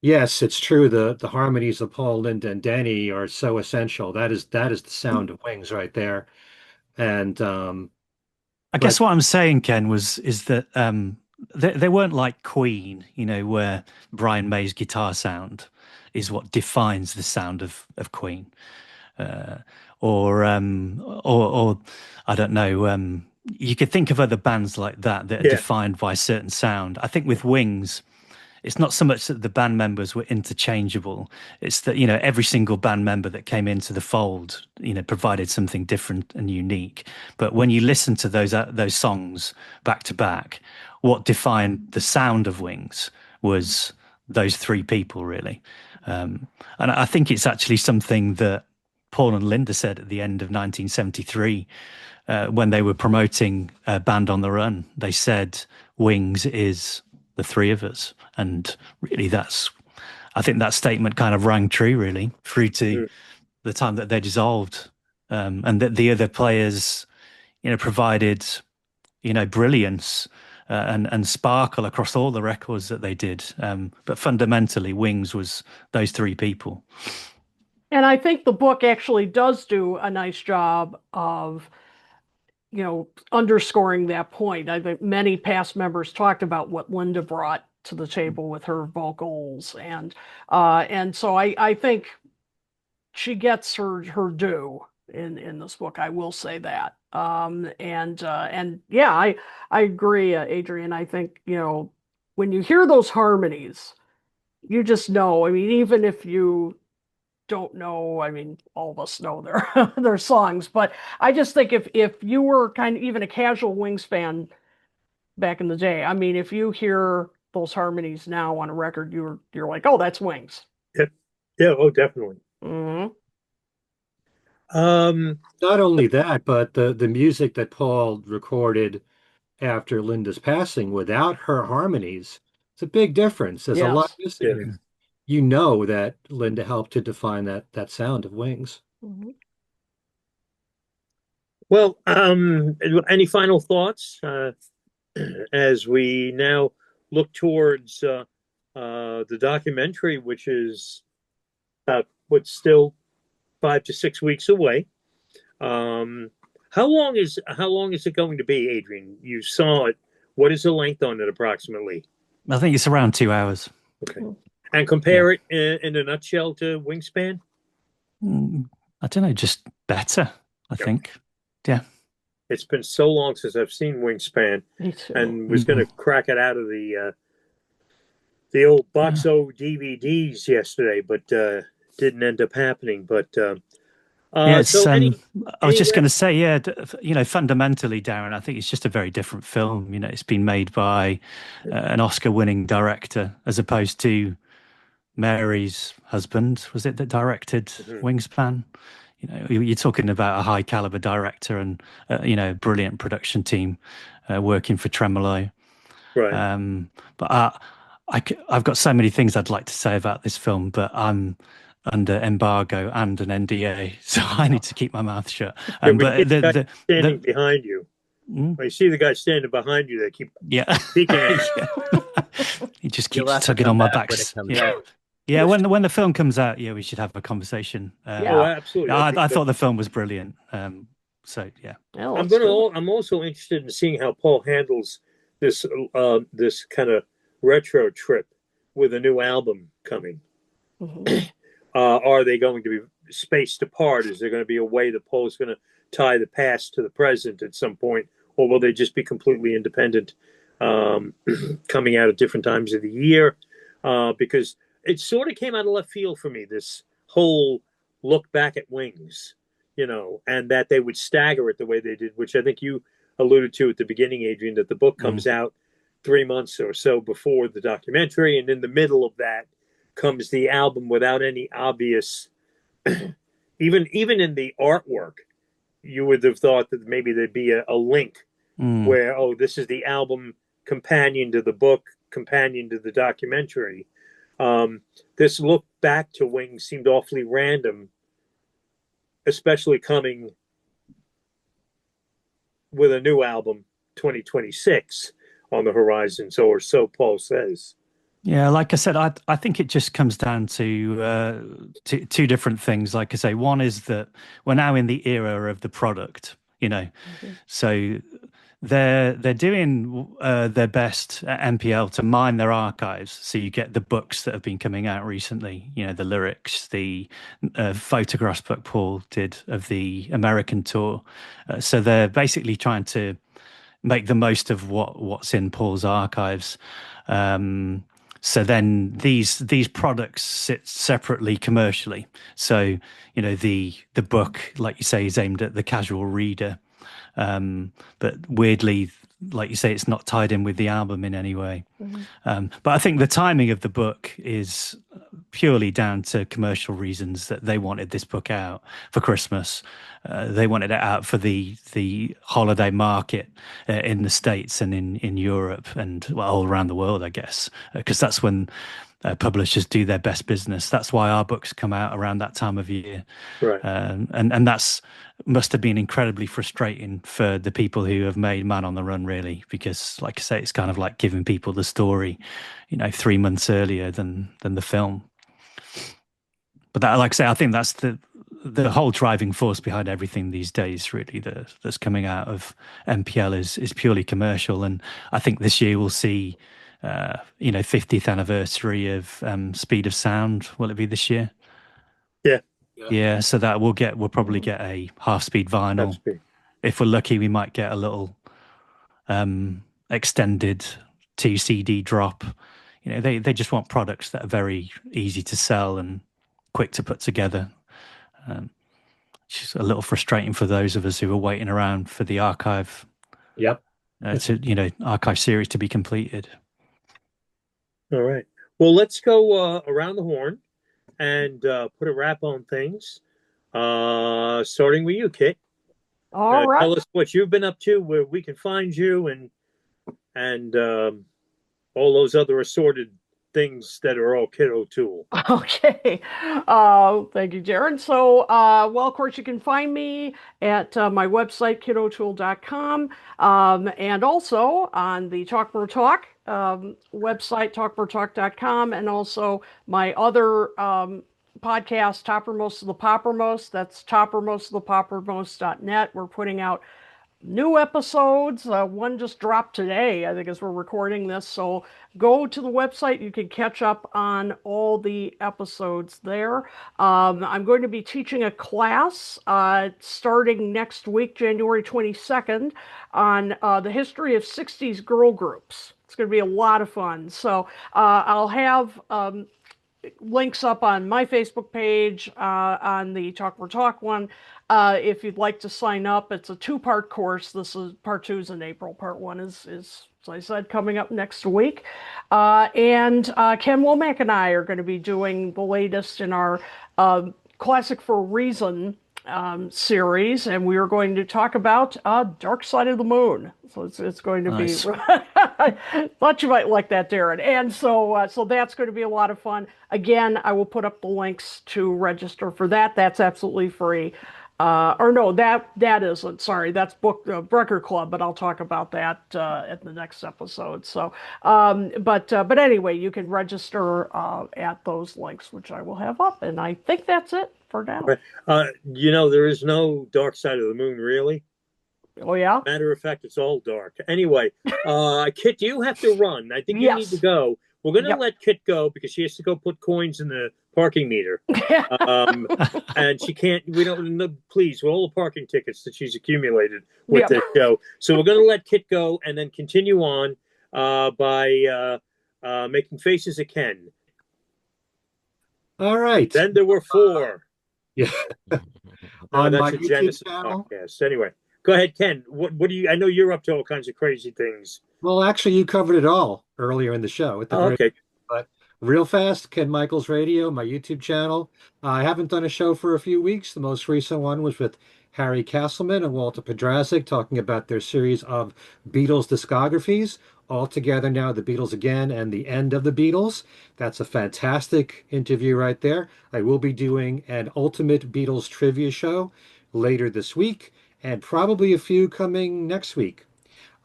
yes, it's true. The harmonies of Paul, Linda, and Danny are so essential. That is the sound of Wings right there. And I guess what I'm saying, Ken, is that they weren't like Queen, where Brian May's guitar sound is what defines the sound of Queen, or I don't know. You could think of other bands like that are defined by a certain sound. I think with Wings, it's not so much that the band members were interchangeable. It's that, every single band member that came into the fold, provided something different and unique. But when you listen to those songs back to back, what defined the sound of Wings was those three people, really. And I think it's actually something that Paul and Linda said at the end of 1973, when they were promoting Band on the Run. They said, Wings is the three of us. And really I think that statement kind of rang true, really, through to the time that they dissolved, and that the other players, provided, brilliance and sparkle across all the records that they did. But fundamentally, Wings was those three people. And I think the book actually does do a nice job of, underscoring that point. I think many past members talked about what Linda brought to the table with her vocals, and so I think she gets her due in this book. I will say that. And yeah, I agree, Adrian. I think, when you hear those harmonies, you just know. I mean, even if you don't know, I mean, all of us know their songs, but I just think if you were kind of even a casual Wings fan back in the day, I mean, if you hear those harmonies now on a record, you're like, oh, that's Wings. Yeah, oh, definitely. Mm-hmm. Not only that, but the music that Paul recorded after Linda's passing without her harmonies, it's a big difference. There's a lot missing here. You know that Linda helped to define that sound of Wings. Mm-hmm. Well, any final thoughts as we now look towards the documentary, which is what's still 5 to 6 weeks away? How long is it going to be, Adrian? You saw it. What is the length on it approximately? I think it's around 2 hours. Okay. And compare it in a nutshell to Wingspan? I don't know, just better, I think. Yeah. It's been so long since I've seen Wingspan, and was going to crack it out of the old box of DVDs yesterday, but didn't end up happening. But I was just going to say, fundamentally, Darren, I think it's just a very different film. It's been made by an Oscar-winning director, as opposed to Mary's husband, was it, that directed Wingspan? You're talking about a high caliber director and brilliant production team working for Tremolo. Right. But I've got so many things I'd like to say about this film, but I'm under embargo and an NDA, so I need to keep my mouth shut. But the standing behind you. When you see the guy standing behind you, they keep peeking at you. He just keeps tugging on my back. Yeah, when the film comes out, we should have a conversation. Oh, absolutely. I thought the film was brilliant. So yeah, I'm also interested in seeing how Paul handles this kind of retro trip with a new album coming. Mm-hmm. Are they going to be spaced apart? Is there going to be a way that Paul's going to tie the past to the present at some point, or will they just be completely independent, coming out at different times of the year? Because it sort of came out of left field for me, this whole look back at Wings, and that they would stagger it the way they did, which I think you alluded to at the beginning, Adrian, that the book comes out 3 months or so before the documentary, and in the middle of that comes the album without any obvious, even in the artwork, you would have thought that maybe there'd be a link where, this is the album companion to the book, companion to the documentary. This look back to Wings seemed awfully random, especially coming with a new album, 2026, on the horizon, or so Paul says. Yeah, like I said, I think it just comes down to two different things. Like I say, one is that we're now in the era of the product, so they're doing their best at MPL to mine their archives. So you get the books that have been coming out recently, the lyrics, the photographs book Paul did of the American tour. So they're basically trying to make the most of what's in Paul's archives. So then these products sit separately commercially. So, the book, like you say, is aimed at the casual reader. But weirdly, like you say, it's not tied in with the album in any way. Mm-hmm. But I think the timing of the book is purely down to commercial reasons, that they wanted this book out for Christmas. They wanted it out for the holiday market in the States and in Europe and all around the world, I guess, because that's when publishers do their best business. That's why our books come out around that time of year. Right. And that's must have been incredibly frustrating for the people who have made Man on the Run, really, because, like I say, it's kind of like giving people the story, 3 months earlier than the film. But that, like I say, I think that's the whole driving force behind everything these days, really, that's coming out of MPL is purely commercial. And I think this year we'll see, 50th anniversary of Speed of Sound. Will it be this year? Yeah. Yeah. So that we'll probably get a half-speed vinyl. Half-speed. If we're lucky, we might get a little extended 2 CD drop. They just want products that are very easy to sell and quick to put together. It's just a little frustrating for those of us who are waiting around for the archive. Yep. Archive series to be completed. All right. Well, let's go around the horn and put a wrap on things. Starting with you, Kit. All right. Tell us what you've been up to, where we can find you, and all those other assorted things that are all Kit O'Toole. Okay. Thank you, Jared. So, of course, you can find me at my website, kidotoole.com, and also on the Talk More Talk website, talkmoretalk.com, and also my other podcast, Toppermost of the Poppermost. That's toppermostofthepoppermost.net. We're putting out new episodes. One just dropped today, I think, as we're recording this. So go to the website. You can catch up on all the episodes there. I'm going to be teaching a class starting next week, January 22nd, on the history of 60s girl groups. It's going to be a lot of fun. So I'll have links up on my Facebook page, on the Talk More Talk one. If you'd like to sign up, it's a 2-part course. This is part 2 is in April. Part 1 is, as I said, coming up next week. And Ken Womack and I are going to be doing the latest in our Classic for a Reason series, and we are going to talk about Dark Side of the Moon. So it's going to Nice. be. Thought you might like that, Darren. And so that's going to be a lot of fun. Again, I will put up the links to register for that. That's absolutely free. Or no, that isn't. Sorry, that's Brecker Club, but I'll talk about that at the next episode. So, but anyway, you can register at those links, which I will have up, and I think that's it for now. Right. There is no Dark Side of the Moon, really. Oh yeah. Matter of fact, it's all dark. Anyway, Kit, you have to run. I think you need to go. We're going to let Kit go because she has to go put coins in the parking meter. And she can't, please, with all the parking tickets that she's accumulated with this show. So we're going to let Kit go and then continue on by making faces at Ken. All right. Then there were 4. Yeah. On my YouTube channel. Podcast. Anyway, go ahead, Ken. What do you? I know you're up to all kinds of crazy things. Well, actually, you covered it all earlier in the show. Okay. But real fast, Ken Michaels Radio, my YouTube channel. I haven't done a show for a few weeks. The most recent one was with Harry Castleman and Walter Podrazik talking about their series of Beatles discographies. All together now, the Beatles again and the end of the Beatles. That's a fantastic interview right there. I will be doing an Ultimate Beatles trivia show later this week, and probably a few coming next week.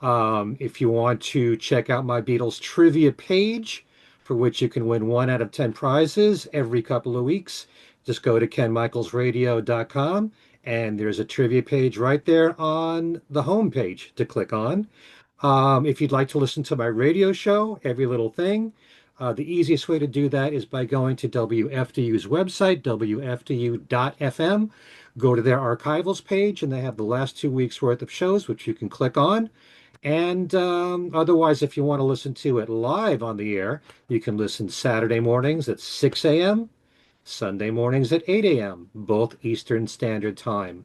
If you want to check out my Beatles trivia page, for which you can win 1 out of 10 prizes every couple of weeks, just go to kenmichaelsradio.com, and there's a trivia page right there on the home page to click on. If you'd like to listen to my radio show, Every Little Thing, the easiest way to do that is by going to WFDU's website, wfdu.fm. Go to their archivals page, and they have the last 2 weeks' worth of shows, which you can click on. And otherwise, if you want to listen to it live on the air, you can listen Saturday mornings at 6 a.m., Sunday mornings at 8 a.m., both Eastern Standard Time.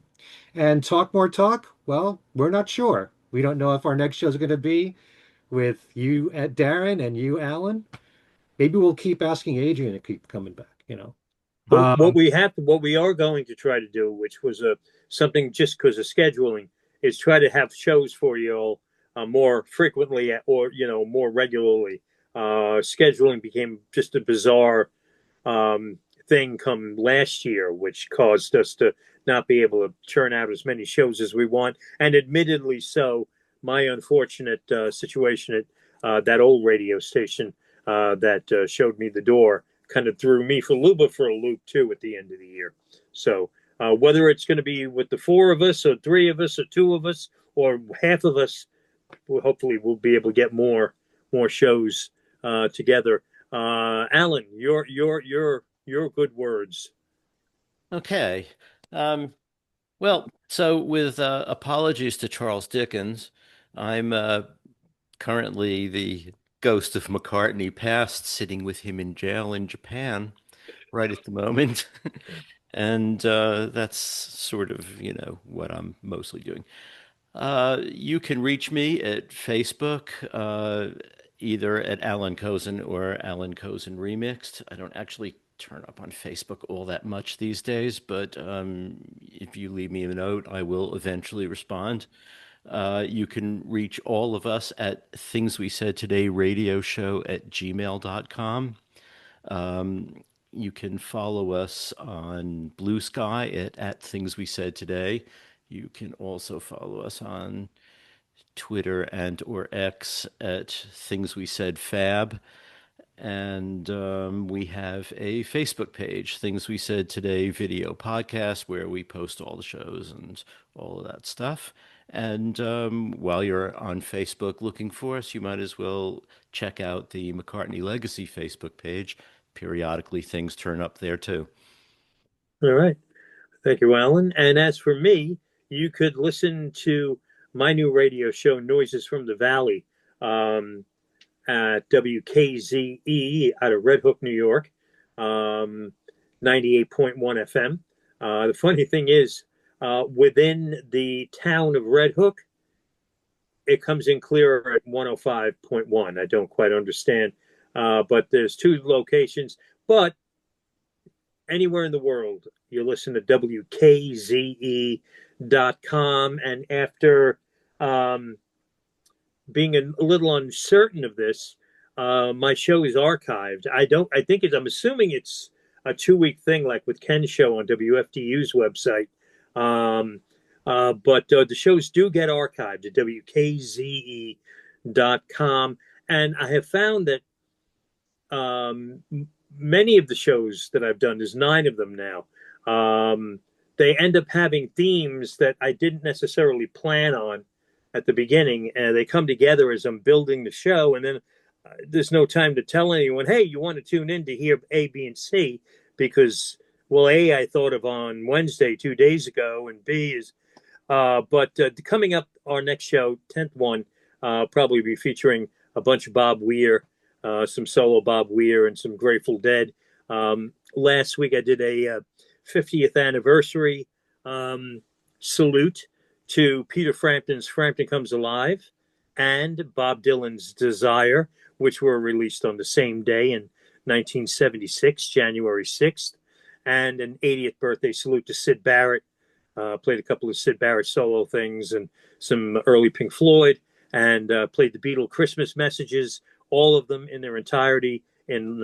And Talk More Talk, well, we're not sure. We don't know if our next show is going to be with you, Darren, and you, Alan. Maybe we'll keep asking Adrian to keep coming back, But what we are going to try to do, which was something just because of scheduling, is try to have shows for you all more frequently or more regularly. scheduling became just a bizarre thing come last year, which caused us to not be able to churn out as many shows as we want. And admittedly so, my unfortunate situation at that old radio station that showed me the door kind of threw me for Luba for a loop too at the end of the year. So whether it's going to be with the four of us or three of us or two of us or half of us, hopefully we'll be able to get more shows together. Alan, your good words. Okay. Well, so with apologies to Charles Dickens, I'm currently the ghost of McCartney past, sitting with him in jail in Japan right at the moment. And that's sort of, what I'm mostly doing. You can reach me at Facebook, either at Alan Kozin or Alan Kozin Remixed. I don't actually turn up on Facebook all that much these days, but if you leave me a note, I will eventually respond. You can reach all of us at Things We Said Today radio show at gmail.com. You can follow us on Blue Sky at Things We Said Today. You can also follow us on Twitter and or X at Things We Said Fab. And we have a Facebook page, Things We Said Today video podcast, where we post all the shows and all of that stuff. And while you're on Facebook looking for us, you might as well check out the McCartney Legacy Facebook page. Periodically, things turn up there too. All right. Thank you, Alan. And as for me, you could listen to my new radio show, Noises from the Valley, at WKZE out of Red Hook, New York, 98.1 FM. The funny thing is, within the town of Red Hook, it comes in clearer at 105.1. I don't quite understand, but there's two locations. But anywhere in the world, you listen to WKZE.com, and after being a little uncertain of this, my show is archived. I'm assuming it's a 2-week thing, like with Ken's show on WFDU's website. But the shows do get archived at WKZE.com. And I have found that many of the shows that I've done, there's 9 of them now, they end up having themes that I didn't necessarily plan on at the beginning, and they come together as I'm building the show, and then there's no time to tell anyone, hey, you want to tune in to hear A, B, and C, because, well, A, I thought of on Wednesday 2 days ago, and B is, but coming up, our next show, 10th one, probably be featuring a bunch of Bob Weir, some solo Bob Weir, and some Grateful Dead. Last week I did a 50th anniversary salute to Peter Frampton's Frampton Comes Alive and Bob Dylan's Desire, which were released on the same day in 1976, January 6th, and an 80th birthday salute to Syd Barrett. Played a couple of Syd Barrett solo things and some early Pink Floyd, and played the Beatles Christmas messages, all of them in their entirety in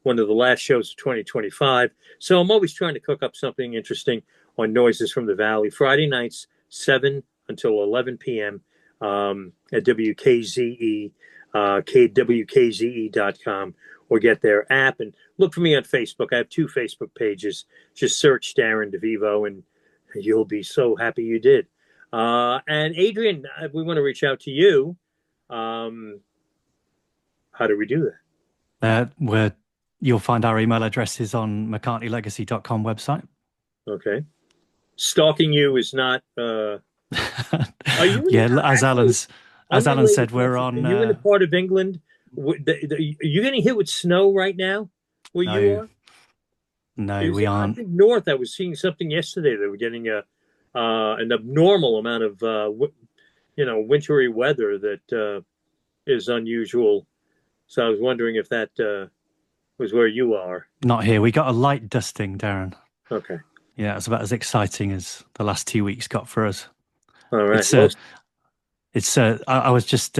one of the last shows of 2025. So I'm always trying to cook up something interesting on Noises from the Valley, Friday nights, 7 until 11 p.m. At WKZE, WKZE.com, or get their app and look for me on Facebook. I have 2 Facebook pages. Just search Darren DeVivo and you'll be so happy you did. And Adrian, we want to reach out to you. How do we do that? You'll find our email addresses on McCartneyLegacy.com website. Okay. Stalking you is not. Are you as Alan said, we're on. Are you in a part of England? Are you getting hit with snow right now? Where you are? No, we aren't. I think north. I was seeing something yesterday. They were getting an abnormal amount of wintry weather that is unusual. So I was wondering if that was where you are. Not here. We got a light dusting, Darren. Okay. Yeah, it's about as exciting as the last 2 weeks got for us. All right. I was just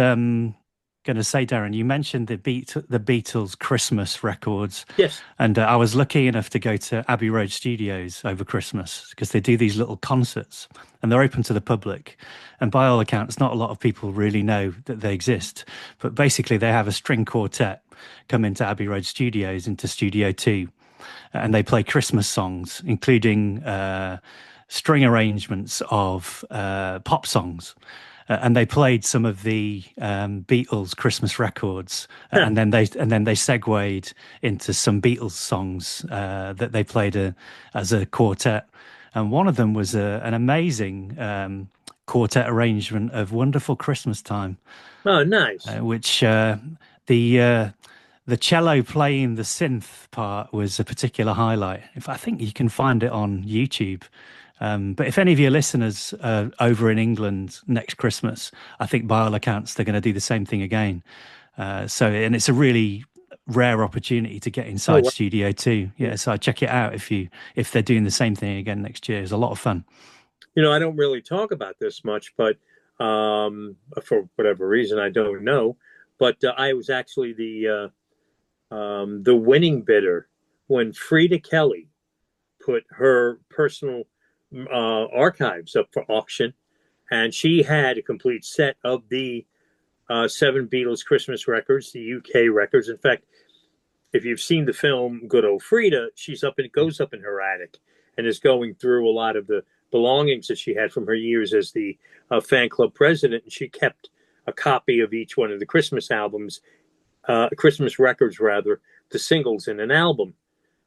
going to say, Darren, you mentioned the Beatles Christmas records. Yes. And I was lucky enough to go to Abbey Road Studios over Christmas because they do these little concerts and they're open to the public. And by all accounts, not a lot of people really know that they exist. But basically, they have a string quartet come into Abbey Road Studios, into Studio 2, and they play Christmas songs, including string arrangements of pop songs. And they played some of the Beatles Christmas records, and then they segued into some Beatles songs that they played as a quartet. And one of them was an amazing quartet arrangement of "Wonderful Christmas Time." Oh, nice. Which the cello playing the synth part was a particular highlight. I think you can find it on YouTube. But if any of your listeners are over in England next Christmas, I think by all accounts, they're going to do the same thing again. And it's a really rare opportunity to get inside Studio 2. Yeah, so I'd check it out if they're doing the same thing again next year. It's a lot of fun. You know, I don't really talk about this much, but for whatever reason, I don't know. But I was actually the winning bidder when Frida Kelly put her personal archives up for auction, and she had a complete set of the 7 Beatles Christmas records, the UK records. In fact, if you've seen the film Good Old Frida, goes up in her attic and is going through a lot of the belongings that she had from her years as the fan club president, and she kept a copy of each one of the Christmas albums, Christmas records rather, the singles in an album,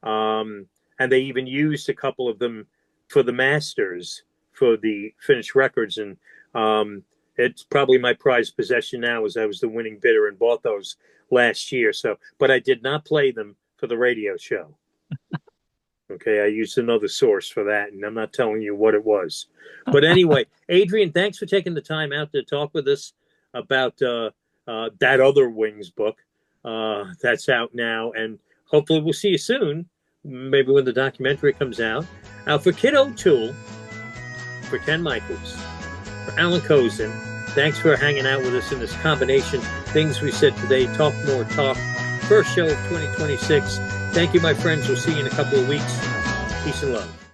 and they even used a couple of them for the masters, for the finished records. And it's probably my prized possession now, as I was the winning bidder and bought those last year. But I did not play them for the radio show. Okay, I used another source for that, and I'm not telling you what it was. But anyway, Adrian, thanks for taking the time out to talk with us about that other Wings book that's out now. And hopefully we'll see you soon, maybe when the documentary comes out. For Kid O'Toole, for Ken Michaels, for Alan Kozin, thanks for hanging out with us in this combination. Things we said today, Talk More Talk, first show of 2026. Thank you, my friends. We'll see you in a couple of weeks. Peace and love.